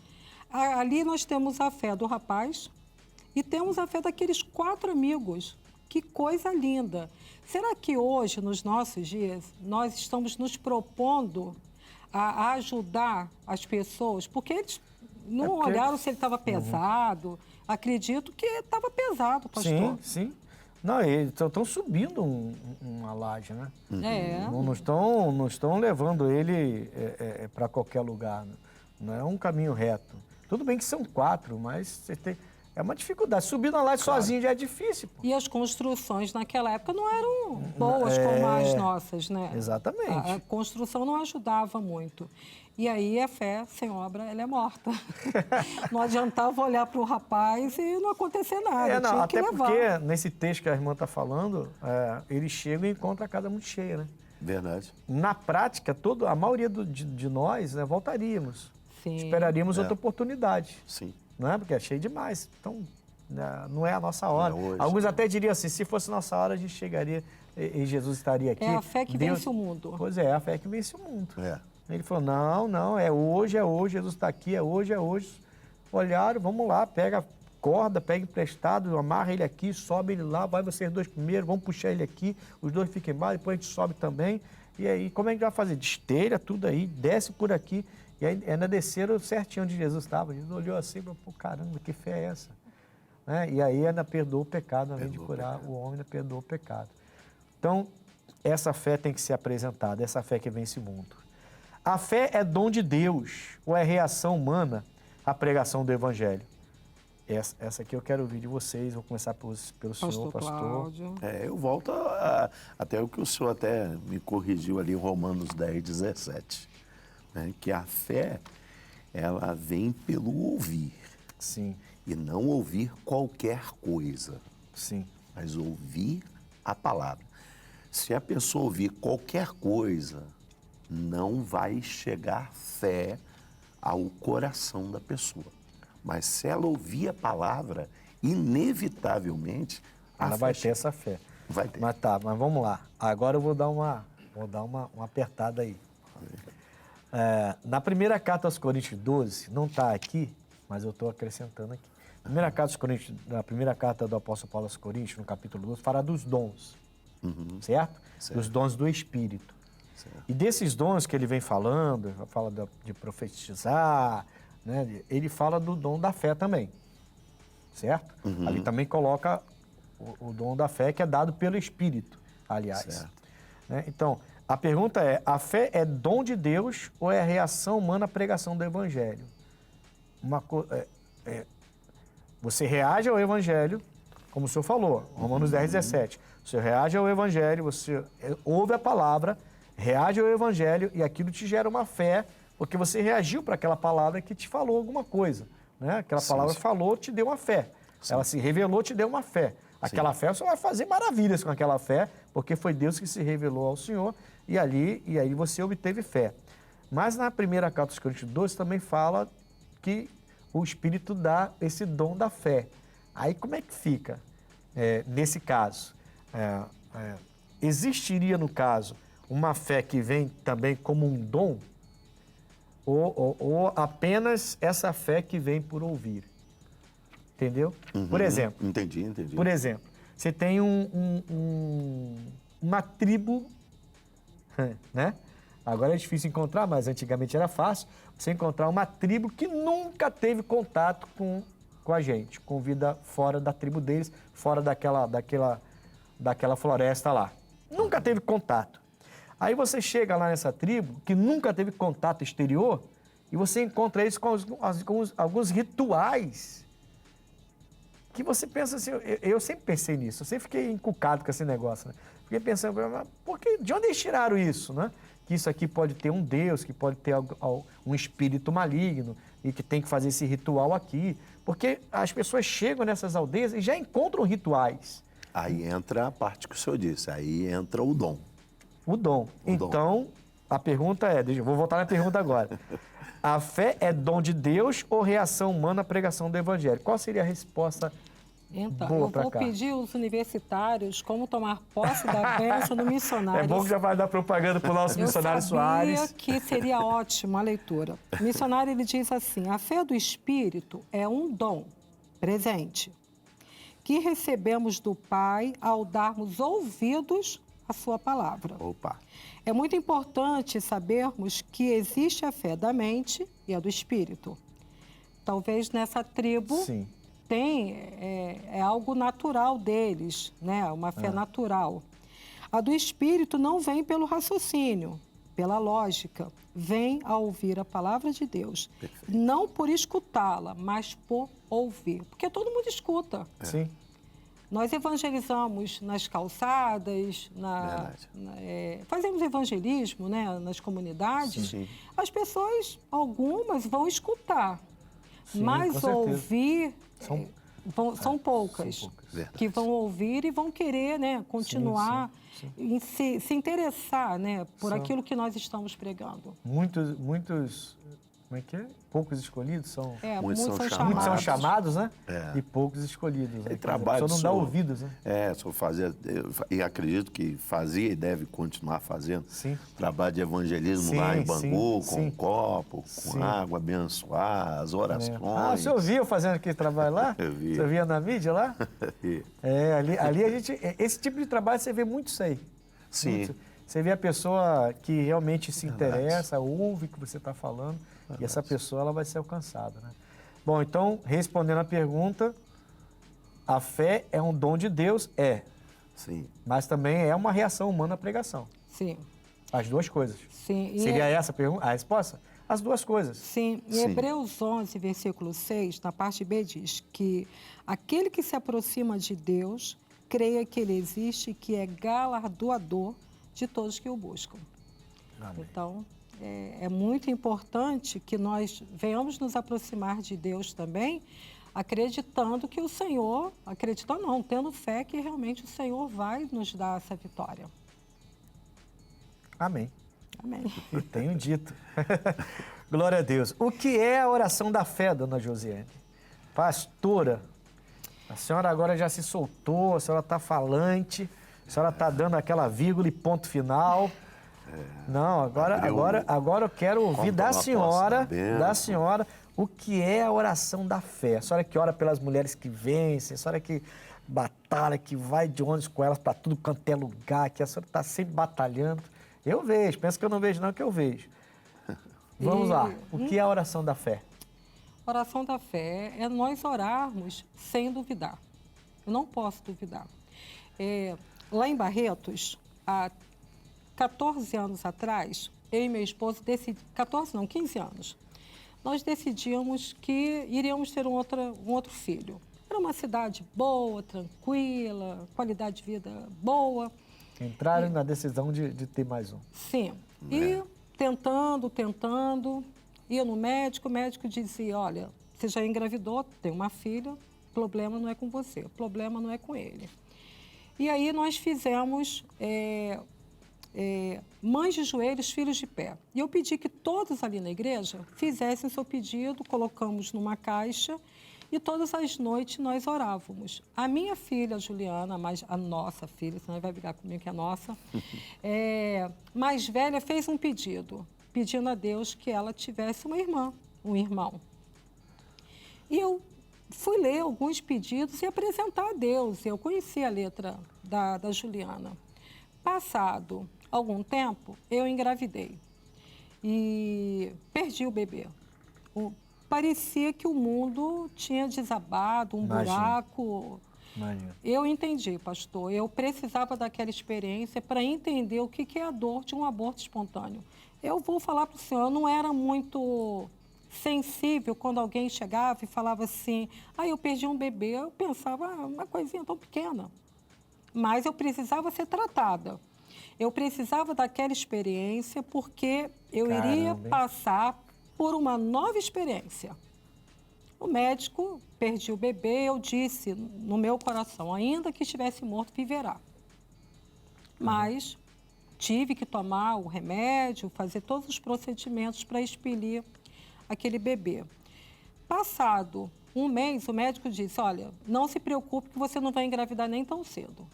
Ali nós temos a fé do rapaz e temos a fé daqueles 4 amigos. Que coisa linda! Será que hoje, nos nossos dias, nós estamos nos propondo a ajudar as pessoas? Porque eles não olharam se ele estava pesado. Acredito que estava pesado, pastor. Sim. Não, eles estão subindo uma laje, né? É. Não estão levando ele para qualquer lugar. Não é um caminho reto. Tudo bem que são 4, mas você tem... É uma dificuldade. Subir na laje sozinho já é difícil. Pô. E as construções naquela época não eram boas como as nossas, né? Exatamente. A construção não ajudava muito. E aí a fé sem obra, ela é morta. Não adiantava olhar para o rapaz e não acontecer nada. Tinha que até levar. porque nesse texto que a irmã está falando, eles chegam e encontram a casa muito cheia, né? Verdade. Na prática, a maioria de nós, né, voltaríamos. Sim. Esperaríamos outra oportunidade. Sim. Não é? Porque é cheio demais. Então, não é a nossa hora. Hoje, Alguns até diriam assim, se fosse nossa hora, a gente chegaria e Jesus estaria aqui. É a fé que vence o mundo. Pois é a fé que vence o mundo. É. Ele falou, não, é hoje, Jesus está aqui, é hoje. Olharam, vamos lá, pega corda, pega emprestado, amarra ele aqui, sobe ele lá, vai vocês 2 primeiro, vamos puxar ele aqui, os 2 ficam embaixo, depois a gente sobe também. E aí, como é que a gente vai fazer? Destelha tudo aí, desce por aqui. E aí ainda desceram certinho onde Jesus estava. Jesus olhou assim e falou, pô, caramba, que fé é essa? Né? E aí ainda perdoou o pecado, além de curar o homem, ainda perdoou o pecado. Então, essa fé tem que ser apresentada, essa fé que vence o mundo. A fé é dom de Deus ou é reação humana à pregação do Evangelho? Essa aqui eu quero ouvir de vocês, vou começar pelo senhor, pastor. Cláudio. Eu volto até o que o senhor até me corrigiu ali em Romanos 10, 17. Né? Que a fé, ela vem pelo ouvir. Sim. E não ouvir qualquer coisa. Sim. Mas ouvir a palavra. Se a pessoa ouvir qualquer coisa, não vai chegar fé ao coração da pessoa. Mas se ela ouvir a palavra, inevitavelmente... Ela vai ter essa fé. Vai ter. Mas mas vamos lá. Agora eu vou dar uma apertada aí. Na primeira carta aos Coríntios 12, não está aqui, mas eu estou acrescentando aqui. Na primeira carta do apóstolo Paulo aos Coríntios, no capítulo 12, fala dos dons, certo? Dos dons do Espírito. Certo. E desses dons que ele vem falando, fala de profetizar, né? Ele fala do dom da fé também, certo? Ali também coloca o dom da fé que é dado pelo Espírito, aliás. Certo. Né? Então, a pergunta é, a fé é dom de Deus ou é reação humana à pregação do Evangelho? Você reage ao Evangelho, como o senhor falou, Romanos 10, 17. Você reage ao Evangelho, você ouve a palavra, reage ao Evangelho e aquilo te gera uma fé, porque você reagiu para aquela palavra que te falou alguma coisa. Né? Aquela palavra falou, te deu uma fé. Ela se revelou, te deu uma fé. Aquela fé, você vai fazer maravilhas com aquela fé, porque foi Deus que se revelou ao Senhor e aí você obteve fé. Mas na primeira carta aos Coríntios 12 também fala que o Espírito dá esse dom da fé. Aí como é que fica nesse caso? Existiria, no caso, uma fé que vem também como um dom ou apenas essa fé que vem por ouvir. Entendeu? Por exemplo. Entendi. Por exemplo, você tem uma tribo, né? Agora é difícil encontrar, mas antigamente era fácil. Você encontrar uma tribo que nunca teve contato com a gente, com vida fora da tribo deles, fora daquela floresta lá. Nunca teve contato. Aí você chega lá nessa tribo, que nunca teve contato exterior, e você encontra eles com alguns rituais que você pensa assim, eu sempre pensei nisso, eu sempre fiquei encucado com esse negócio, né? Fiquei pensando, de onde eles tiraram isso, né? Que isso aqui pode ter um Deus, que pode ter um espírito maligno e que tem que fazer esse ritual aqui. Porque as pessoas chegam nessas aldeias e já encontram rituais. Aí entra a parte que o senhor disse, aí entra o dom. O dom. Então, a pergunta é, vou voltar na pergunta agora. A fé é dom de Deus ou reação humana à pregação do Evangelho? Qual seria a resposta Então, boa eu pra vou cá? pedir aos universitários como tomar posse da bênção do missionário. É bom que já vai dar propaganda para o nosso missionário Soares. Eu sabia que seria ótima a leitura. O missionário, ele diz assim, a fé do Espírito é um dom presente que recebemos do Pai ao darmos ouvidos à sua palavra. Opa. É muito importante sabermos que existe a fé da mente e a do Espírito. Talvez nessa tribo... Sim. É algo natural deles, né? Uma fé natural. A do Espírito não vem pelo raciocínio, pela lógica. Vem ao ouvir a palavra de Deus. Perfeito. Não por escutá-la, mas por ouvir. Porque todo mundo escuta. Sim. Nós evangelizamos nas calçadas, fazemos evangelismo, né, nas comunidades. Sim. As pessoas, algumas, vão escutar. Sim, mas com certeza. ouvir são poucas são poucas. que vão ouvir e vão querer, né, continuar em se interessar, né, por aquilo que nós estamos pregando. Muitos, como é que é? Poucos escolhidos são... Muitos são chamados. Muitos são chamados, né? É. E poucos escolhidos. Né? Trabalho Só não dá ouvidos, né? só fazia, e acredito que fazia e deve continuar fazendo. Sim. Trabalho de evangelismo Sim, lá em Bangu, sim, com sim. copo, Sim. com água, abençoar, as orações. O senhor viu eu fazendo aquele trabalho lá? Eu vi. Você via na mídia lá? Ali a gente... Esse tipo de trabalho você vê muito isso aí. Sim. Muito. Você vê a pessoa que realmente se interessa, ouve o que você está falando, e essa pessoa ela vai ser alcançada, né? Bom, então, respondendo a pergunta, a fé é um dom de Deus? É. Sim. Mas também é uma reação humana à pregação. Sim. As duas coisas. Sim. Seria essa a resposta? As duas coisas. Sim. Em Hebreus 11, versículo 6, na parte B, diz que aquele que se aproxima de Deus, creia que Ele existe e que é galardoador de todos que o buscam. Amém. Então, é muito importante que nós venhamos nos aproximar de Deus também, acreditando que o Senhor, tendo fé que realmente o Senhor vai nos dar essa vitória. Amém. Amém. Eu tenho dito. Glória a Deus. O que é a oração da fé, dona Josiane? Pastora, a senhora agora já se soltou, a senhora está falante, a senhora está dando aquela vírgula e ponto final. Não, agora eu quero ouvir da senhora o que é a oração da fé. A senhora que ora pelas mulheres que vencem, a senhora que batalha, que vai de ônibus com elas para tudo quanto é lugar, que a senhora está sempre batalhando. Eu vejo, pensa que eu não vejo não, que eu vejo. Vamos lá, o que é a oração da fé? Oração da fé é nós orarmos sem duvidar. Eu não posso duvidar. Lá em Barretos, há 14 anos atrás, eu e meu esposo decidimos... 15 anos. Nós decidimos que iríamos ter um outro filho. Era uma cidade boa, tranquila, qualidade de vida boa. Entraram na decisão de ter mais um. Sim. E tentando, ia no médico, o médico dizia, olha, você já engravidou, tem uma filha, o problema não é com você, o problema não é com ele. E aí nós fizemos mães de joelhos, filhos de pé. E eu pedi que todos ali na igreja fizessem o seu pedido, colocamos numa caixa E todas as noites nós orávamos. A minha filha, Juliana, a nossa filha, senão vai brigar comigo que é nossa, mais velha, fez um pedido, pedindo a Deus que ela tivesse uma irmã, um irmão. E eu fui ler alguns pedidos e apresentar a Deus. Eu conheci a letra da Juliana. Passado algum tempo, eu engravidei e perdi o bebê. Parecia que o mundo tinha desabado, buraco. Imagina. Eu entendi, pastor. Eu precisava daquela experiência para entender o que é a dor de um aborto espontâneo. Eu vou falar para o senhor, eu não era muito sensível quando alguém chegava e falava assim, eu perdi um bebê. Eu pensava, uma coisinha tão pequena. Mas eu precisava ser tratada. Eu precisava daquela experiência porque eu iria passar por uma nova experiência. O médico, perdi o bebê, eu disse no meu coração, ainda que estivesse morto, viverá. Mas tive que tomar o remédio, fazer todos os procedimentos para expelir aquele bebê. Passado um mês, o médico disse, olha, não se preocupe que você não vai engravidar nem tão cedo.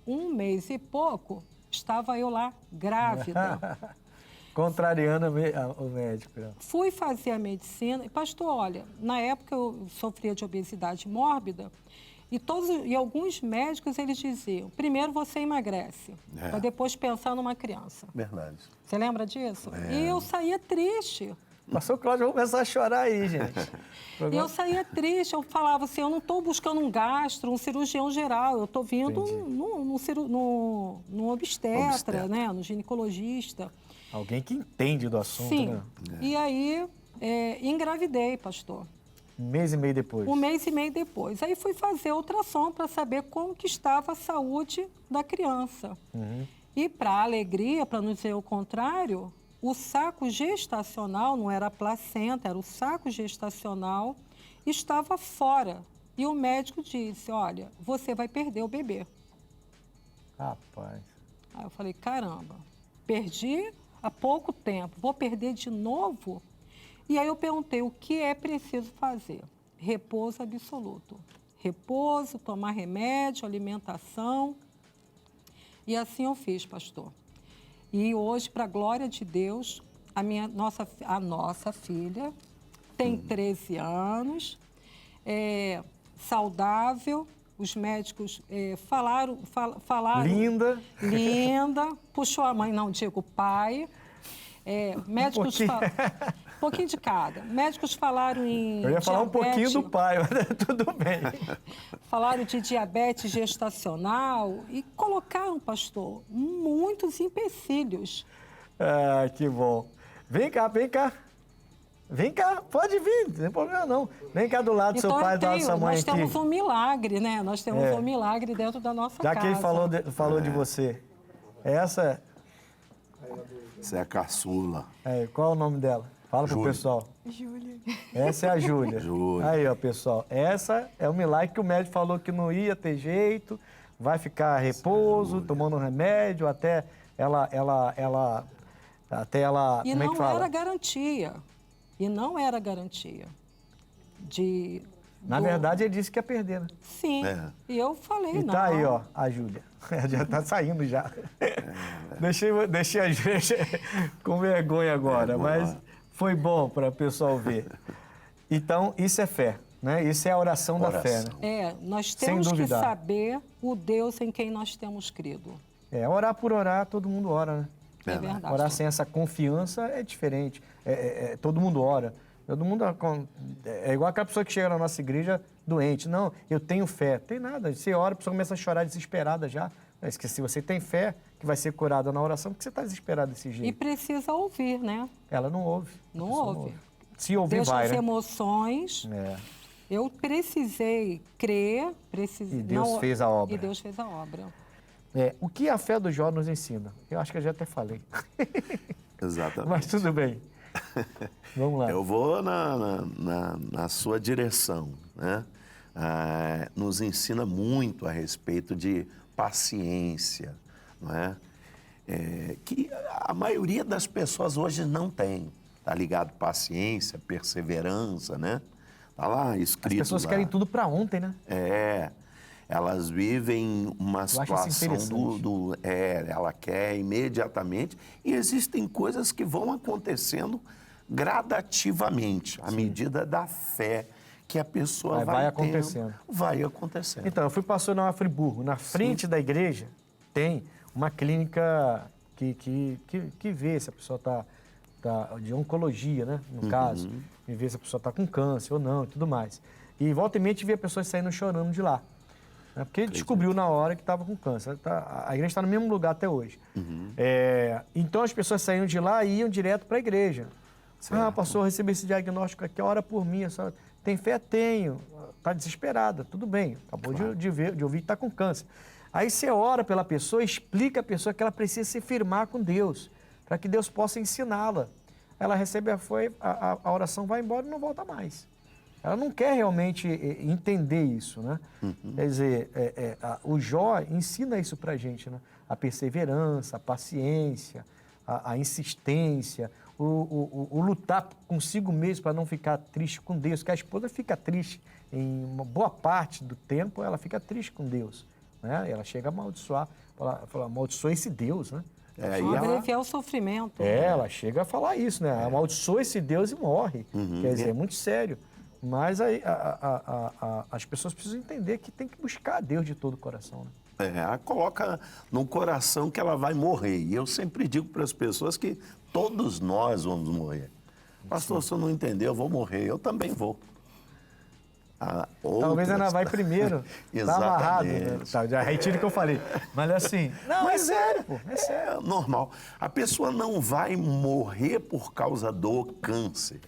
Um mês e pouco, estava eu lá, grávida. Contrariando o médico. Fui fazer a medicina. E, pastor, olha, na época eu sofria de obesidade mórbida e alguns médicos, eles diziam, primeiro você emagrece, para depois pensar numa criança. Verdade. Você lembra disso? E eu saía triste. Pastor Cláudio, eu vou começar a chorar aí, gente. E eu saía triste, eu falava assim, eu não estou buscando um gastro, um cirurgião geral, eu estou vindo num obstetra, né, no ginecologista. Alguém que entende do assunto, Sim. né? E aí, engravidei, pastor. Um mês e meio depois. Um mês e meio depois. Aí fui fazer ultrassom para saber como que estava a saúde da criança. E para alegria, para não dizer o contrário, o saco gestacional, não era a placenta, era o saco gestacional, estava fora. E o médico disse, olha, você vai perder o bebê. Rapaz. Aí eu falei, caramba, perdi há pouco tempo, vou perder de novo? E aí eu perguntei, o que é preciso fazer? Repouso absoluto. Repouso, tomar remédio, alimentação. E assim eu fiz, pastor. E hoje, para a glória de Deus, a nossa filha tem 13 anos, saudável. Os médicos falaram... Linda. Linda. Puxou a mãe, não digo o pai. Médicos um pouquinho de cada. Médicos falaram em Eu ia falar diabetes, um pouquinho do pai, mas tudo bem. Falaram de diabetes gestacional e colocaram, pastor, muitos empecilhos. Ah, que bom. Vem cá, vem cá. Vem cá, pode vir, não tem problema não. Vem cá do lado do seu pai, do lado da sua mãe nós aqui. temos um milagre, né? Nós temos um milagre dentro da nossa Já casa. que ele falou de você. Essa é a caçula. qual é o nome dela? Fala pro pessoal. Júlia. Essa é a Júlia. Júlia. Aí, ó, pessoal. Essa é o milagre que o médico falou que não ia ter jeito, vai ficar repouso, tomando remédio, até ela E como é que fala? era garantia. E não era garantia. Na verdade, ele disse que ia perder, né? Sim. E eu falei, E não. tá aí, ó, a Júlia. Já tá saindo já. Deixei a Júlia com vergonha agora, mas foi bom para o pessoal ver. Então, isso é fé, né? Isso é a oração da fé, né? Nós Sem temos que duvidar. saber o Deus em quem nós temos crido. Orar por orar, todo mundo ora, né? É verdade. Orar sem essa confiança é diferente. Todo mundo ora. Todo mundo é igual aquela pessoa que chega na nossa igreja doente. Não, eu tenho fé. Tem nada. Você ora, a pessoa começa a chorar desesperada já. Mas que se você tem fé que vai ser curada na oração, porque você está desesperado desse jeito? E precisa ouvir, né? Ela não ouve. Não ouve. Se ouvir, Deixa vai, as né? emoções. Eu precisei crer. E Deus fez a obra. E Deus fez a obra. O que a fé do Jó nos ensina? Eu acho que eu já até falei. Exatamente. Mas tudo bem. Vamos lá. Eu vou na sua direção, né? Nos ensina muito a respeito de paciência, não é? Que a maioria das pessoas hoje não tem, tá ligado? Paciência, perseverança, né? Está lá escrito. As pessoas lá. querem tudo para ontem, né? Elas vivem uma situação ela quer imediatamente, e existem coisas que vão acontecendo gradativamente, à medida da fé que a pessoa vai acontecendo. Vai acontecendo. Então, eu fui pastor na Friburgo. Na frente da igreja tem uma clínica que vê se a pessoa está de oncologia, né? No caso, e vê se a pessoa está com câncer ou não e tudo mais. E volta e meia via pessoas saindo chorando de lá. Né? Porque descobriu na hora que estava com câncer. A igreja está no mesmo lugar até hoje. Então as pessoas saíam de lá e iam direto para a igreja. Certo. Pastor, eu recebi esse diagnóstico aqui, ora por mim. Tem fé? Tenho. Está desesperada, tudo bem. Acabou de ouvir que está com câncer. Aí você ora pela pessoa, explica à pessoa que ela precisa se firmar com Deus, para que Deus possa ensiná-la. Ela recebe a oração, vai embora e não volta mais. Ela não quer realmente entender isso, né? Quer dizer, o Jó ensina isso para a gente, né? A perseverança, a paciência, a insistência, o lutar consigo mesmo para não ficar triste com Deus, porque a esposa fica triste em uma boa parte do tempo, ela fica triste com Deus, né? Ela chega a amaldiçoar, fala amaldiçoa esse Deus, né? Abreviar o sofrimento. Ela chega a falar isso, né? Amaldiçoa esse Deus e morre. Quer dizer, é muito sério. Mas aí, as pessoas precisam entender que tem que buscar a Deus de todo o coração, né? Ela coloca no coração que ela vai morrer. E eu sempre digo para as pessoas que todos nós vamos morrer. Pastor, se eu não entender, eu vou morrer. Eu também vou. Talvez ela vai primeiro. Está amarrado. Né? Já retiro o que eu falei. Mas assim, não, é sério, pô. É sério. É normal. A pessoa não vai morrer por causa do câncer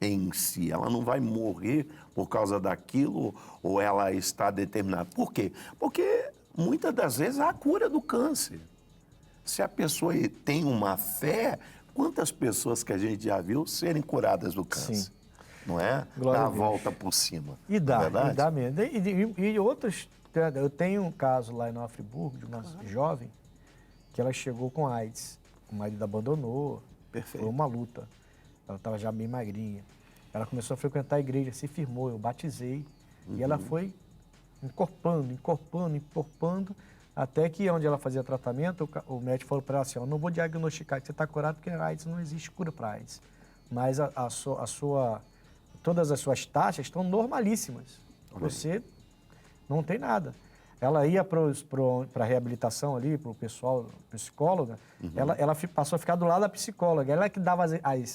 em si. Ela não vai morrer por causa daquilo ou ela está determinada. Por quê? Porque muitas das vezes há a cura do câncer. Se a pessoa tem uma fé, quantas pessoas que a gente já viu serem curadas do câncer? Sim. Não é? Dá a volta por cima. E dá mesmo. E outras... Eu tenho um caso lá em Nova Friburgo de uma jovem que ela chegou com AIDS. O marido abandonou. Perfeito. Foi uma luta. Ela estava já bem magrinha. Ela começou a frequentar a igreja, se firmou, eu batizei. E ela foi encorpando, até que onde ela fazia tratamento, o médico falou para ela assim, eu não vou diagnosticar que você está curado, porque a AIDS não existe cura para AIDS. Mas todas as suas taxas estão normalíssimas. Você não tem nada. Ela ia para a reabilitação ali, para o pessoal, psicóloga, ela passou a ficar do lado da psicóloga, ela que dava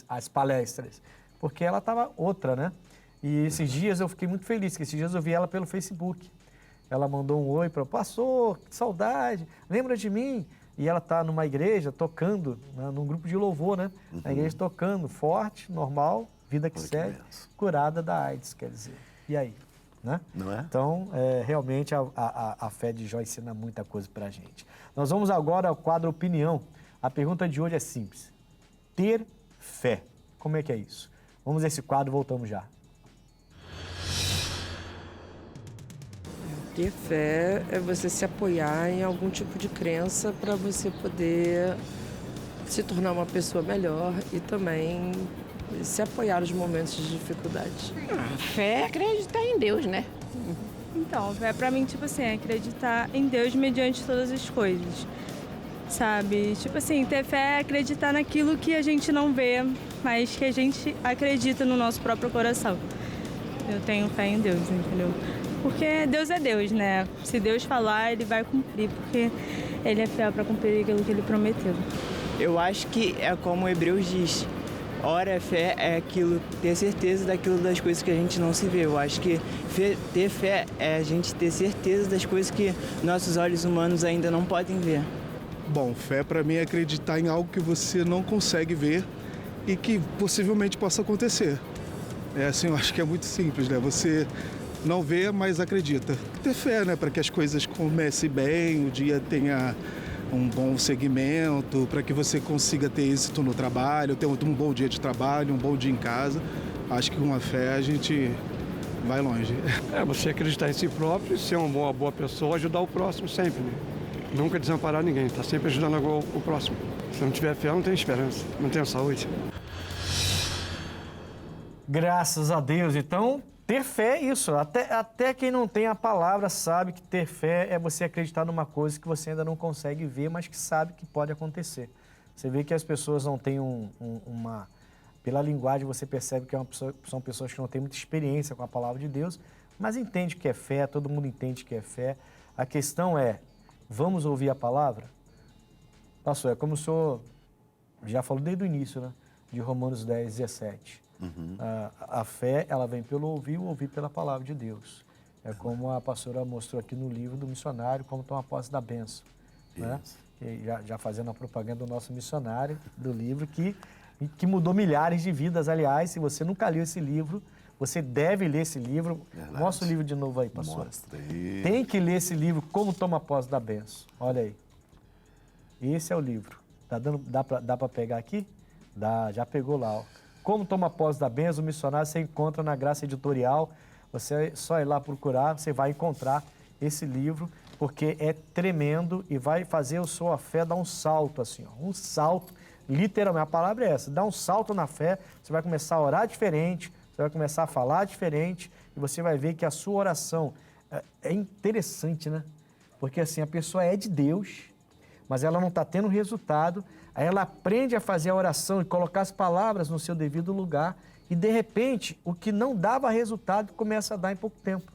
as palestras, porque ela estava outra, né? E esses dias eu fiquei muito feliz, porque esses dias eu vi ela pelo Facebook. Ela mandou um oi para o pastor, que saudade, lembra de mim? E ela está numa igreja tocando, né, num grupo de louvor, né? A igreja tocando, forte, normal, vida que segue, curada da AIDS, quer dizer. E aí? Né? Não é? Então, realmente a fé de Jó ensina muita coisa para a gente. Nós vamos agora ao quadro Opinião. A pergunta de hoje é simples. Ter fé. Como é que é isso? Vamos a esse quadro, voltamos já. Ter fé é você se apoiar em algum tipo de crença para você poder se tornar uma pessoa melhor e também se apoiar nos momentos de dificuldade. Fé é acreditar em Deus, né? Então, fé pra mim, tipo assim, é acreditar em Deus mediante todas as coisas, sabe? Tipo assim, ter fé é acreditar naquilo que a gente não vê, mas que a gente acredita no nosso próprio coração. Eu tenho fé em Deus, entendeu? Porque Deus é Deus, né? Se Deus falar, Ele vai cumprir, porque Ele é fiel para cumprir aquilo que Ele prometeu. Eu acho que é como o Hebreus diz, ora, fé é aquilo, ter certeza daquilo das coisas que a gente não se vê. Eu acho que ter fé é a gente ter certeza das coisas que nossos olhos humanos ainda não podem ver. Bom, fé para mim é acreditar em algo que você não consegue ver e que possivelmente possa acontecer. É assim, eu acho que é muito simples, né? Você não vê, mas acredita. Ter fé, né? Para que as coisas comecem bem, o dia tenha um bom segmento, para que você consiga ter êxito no trabalho, ter um bom dia de trabalho, um bom dia em casa. Acho que com a fé a gente vai longe. É você acreditar em si próprio, ser uma boa pessoa, ajudar o próximo sempre, né? Nunca desamparar ninguém, tá sempre ajudando o próximo. Se não tiver fé, não tem esperança, não tem saúde. Graças a Deus. Então, Ter fé é isso. Até quem não tem a palavra sabe que ter fé é você acreditar numa coisa que você ainda não consegue ver, mas que sabe que pode acontecer. Você vê que as pessoas não têm uma... Pela linguagem você percebe que são pessoas que não têm muita experiência com a palavra de Deus, mas entende que é fé, todo mundo entende que é fé. A questão é, vamos ouvir a palavra? Pastor, é como o senhor já falou desde o início, né? De Romanos 10, 17. A fé, ela vem pelo ouvir, o ouvir pela palavra de Deus. É como a pastora mostrou aqui no livro do missionário, como tomar posse da bênção. Né? E já fazendo a propaganda do nosso missionário, do livro, que mudou milhares de vidas. Aliás, se você nunca leu esse livro, você deve ler esse livro. Verdade. Mostra o livro de novo aí, pastor. Mostra aí. Tem que ler esse livro, Como Toma Posse da Bênção. Olha aí. Esse é o livro. Dá para pegar aqui? Dá, já pegou lá, ó. Como Toma Posse da Bênção, o missionário, você encontra na Graça Editorial. Você só ir lá procurar, você vai encontrar esse livro, porque é tremendo e vai fazer a sua fé dar um salto, assim, ó. Um salto, literalmente, a palavra é essa, dá um salto na fé, você vai começar a orar diferente, você vai começar a falar diferente e você vai ver que a sua oração é interessante, né? Porque assim, a pessoa é de Deus, mas ela não está tendo resultado, aí ela aprende a fazer a oração e colocar as palavras no seu devido lugar e, de repente, o que não dava resultado começa a dar em pouco tempo,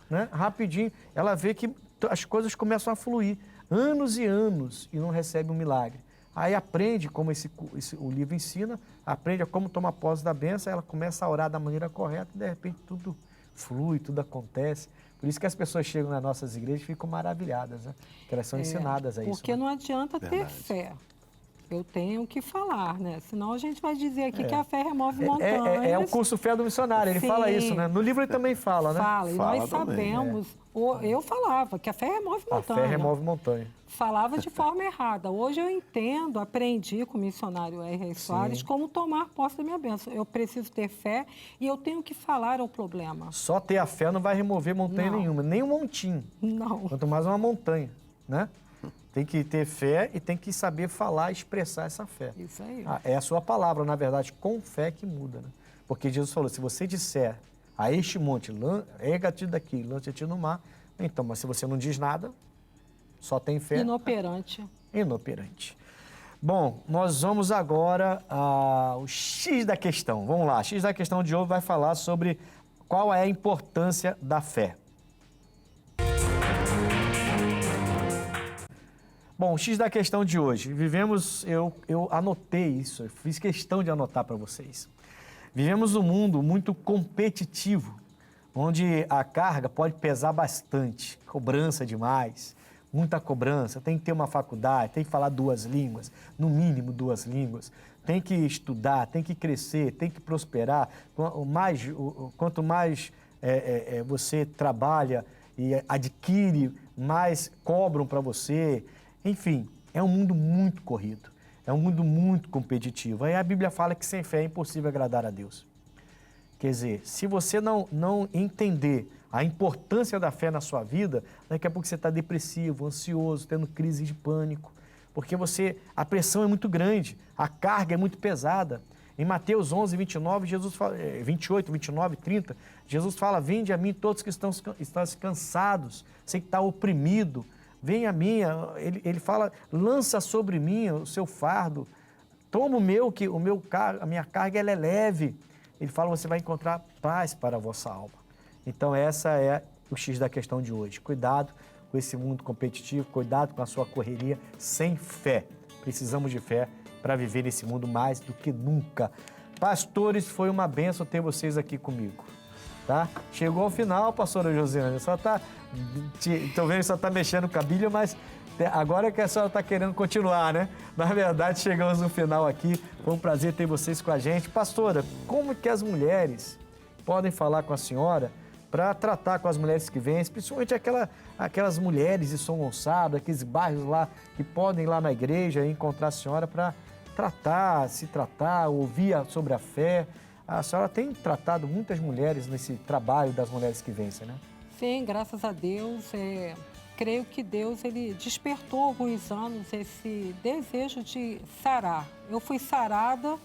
né? Rapidinho, ela vê que as coisas começam a fluir, anos e anos, e não recebe um milagre. Aí aprende, como o livro ensina, aprende a como tomar posse da bênção, ela começa a orar da maneira correta e, de repente, tudo flui, tudo acontece. Por isso que as pessoas chegam nas nossas igrejas e ficam maravilhadas, né? Porque elas são ensinadas a isso. Porque né? não adianta ter fé. Eu tenho que falar, né? Senão a gente vai dizer aqui que a fé remove montanhas. É o curso Fé do Missionário, ele fala isso, né? No livro ele também fala, né? Fala, e nós também, sabemos. Eu falava que a fé remove montanha. A fé remove montanha. Falava de forma errada. Hoje eu entendo, aprendi com o missionário R. Soares como tomar posse da minha bênção. Eu preciso ter fé e eu tenho que falar ao problema. Só ter a fé não vai remover montanha nenhuma, nem um montinho. Não. Quanto mais uma montanha, né? Tem que ter fé e tem que saber falar e expressar essa fé. Isso aí. É a sua palavra, na verdade, com fé que muda, né? Porque Jesus falou, se você disser a este monte, erga-te daqui, lança-te no mar, então, mas se você não diz nada, só tem fé. Inoperante. Inoperante. Bom, nós vamos agora ao X da questão. Vamos lá, X da questão de hoje vai falar sobre qual é a importância da fé. Bom, X da questão de hoje. Eu anotei isso, eu fiz questão de anotar para vocês. Vivemos um mundo muito competitivo, onde a carga pode pesar bastante, cobrança demais, muita cobrança, tem que ter uma faculdade, tem que falar 2 línguas, no mínimo 2 línguas, tem que estudar, tem que crescer, tem que prosperar. Quanto mais você trabalha e adquire, mais cobram para você. Enfim, é um mundo muito corrido, é um mundo muito competitivo. Aí a Bíblia fala que sem fé é impossível agradar a Deus. Quer dizer, se você não entender a importância da fé na sua vida, daqui a pouco você está depressivo, ansioso, tendo crise de pânico, porque a pressão é muito grande, a carga é muito pesada. Em Mateus 11, 29, 28, 29, 30, Jesus fala, vinde a mim todos que estão cansados, você que está oprimido, vem a mim, ele fala, lança sobre mim o seu fardo, toma a minha carga ela é leve. Ele fala, você vai encontrar paz para a vossa alma. Então essa é o X da questão de hoje. Cuidado com esse mundo competitivo, cuidado com a sua correria sem fé. Precisamos de fé para viver nesse mundo mais do que nunca. Pastores, foi uma bênção ter vocês aqui comigo. Tá? Chegou ao final, pastora Josiane, estou vendo que só está mexendo o cabelo, mas agora é que a senhora está querendo continuar, né? Na verdade, chegamos no final aqui, foi um prazer ter vocês com a gente. Pastora, como que as mulheres podem falar com a senhora para tratar com as mulheres que vêm, principalmente aquelas mulheres de São Gonçalo, aqueles bairros lá que podem ir lá na igreja e encontrar a senhora para se tratar, ouvir sobre a fé. A senhora tem tratado muitas mulheres nesse trabalho das mulheres que vencem, né? Sim, graças a Deus. Creio que Deus ele despertou há alguns anos esse desejo de sarar. Eu fui sarada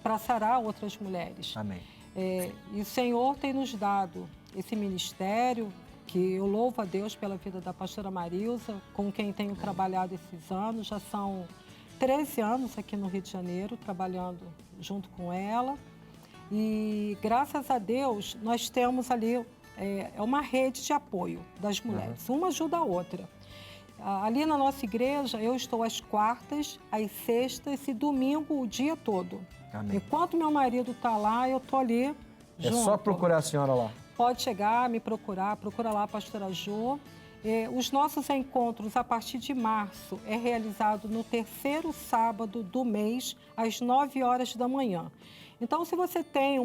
para sarar outras mulheres. Amém. E o Senhor tem nos dado esse ministério, que eu louvo a Deus pela vida da pastora Marilza, com quem tenho trabalhado esses anos. Já são 13 anos aqui no Rio de Janeiro, trabalhando junto com ela. E, graças a Deus, nós temos ali uma rede de apoio das mulheres. Uma ajuda a outra. Ali na nossa igreja, eu estou às quartas, às sextas e domingo o dia todo. Amém. Enquanto meu marido está lá, eu estou ali junto. É só procurar a senhora lá. Pode chegar, me procurar, procura lá a pastora Jo. Os nossos encontros, a partir de março, é realizado no terceiro sábado do mês, às 9 horas da manhã. Então, se você tem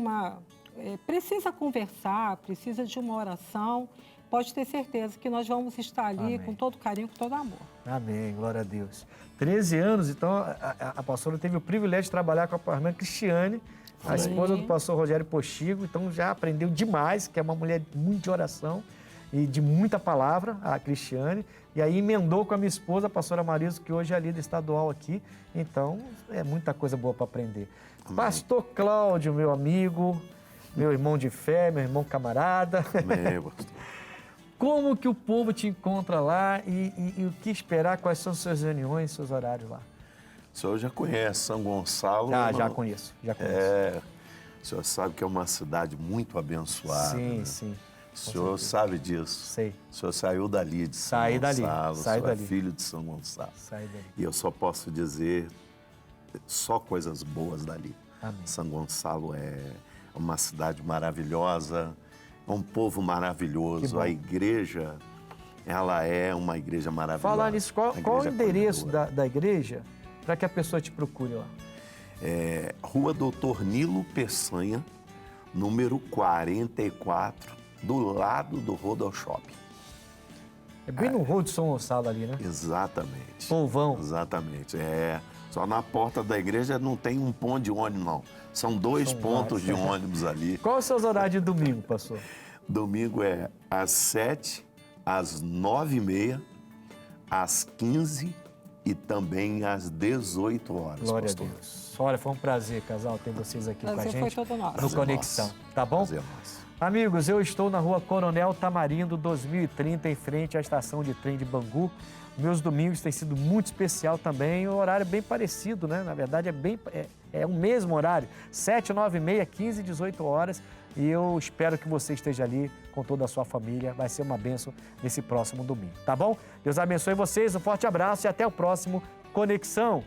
precisa conversar, precisa de uma oração, pode ter certeza que nós vamos estar ali. Amém. Com todo carinho, com todo amor. Amém, glória a Deus. 13 anos, então, a pastora teve o privilégio de trabalhar com a irmã Cristiane, a esposa do pastor Rogério Postigo, então já aprendeu demais, que é uma mulher muito de oração e de muita palavra, a Cristiane, e aí emendou com a minha esposa, a pastora Marisa, que hoje é a líder estadual aqui, então é muita coisa boa para aprender. Amém. Pastor Cláudio, meu amigo, meu irmão de fé, meu irmão camarada. Amém, pastor. Como que o povo te encontra lá e o que esperar, quais são suas reuniões, seus horários lá? O senhor já conhece São Gonçalo? Já conheço. O senhor sabe que é uma cidade muito abençoada. Sim, né? sim. O senhor sabe disso. Sei. O senhor saiu dali de São Gonçalo. O senhor é filho de São Gonçalo. Saí dali. E eu só posso dizer só coisas boas dali. Amém. São Gonçalo é uma cidade maravilhosa, é um povo maravilhoso. A igreja, ela é uma igreja maravilhosa. Falar nisso, qual o endereço da igreja para que a pessoa te procure lá? Rua Doutor Nilo Peçanha, número 44, do lado do Rodel Shopping. É bem no Rua de São Gonçalo ali, né? Exatamente. Povão. Exatamente. Só na porta da igreja não tem um ponto de ônibus, não. São dois pontos de ônibus ali. Qual é o seu horário de domingo, pastor? Domingo é às 7, às 9h30, às 15 e também às 18 horas, Glória pastor. a Deus. Olha, foi um prazer, casal, ter vocês aqui com a gente. Foi todo nosso. No Conexão, tá bom? Amigos, eu estou na Rua Coronel Tamarindo, 2030, em frente à estação de trem de Bangu. Meus domingos têm sido muito especial também, o horário é bem parecido, né? Na verdade, é o mesmo horário, 7, 9h30, 15, 18 horas. E eu espero que você esteja ali com toda a sua família. Vai ser uma bênção nesse próximo domingo, tá bom? Deus abençoe vocês, um forte abraço e até o próximo Conexão.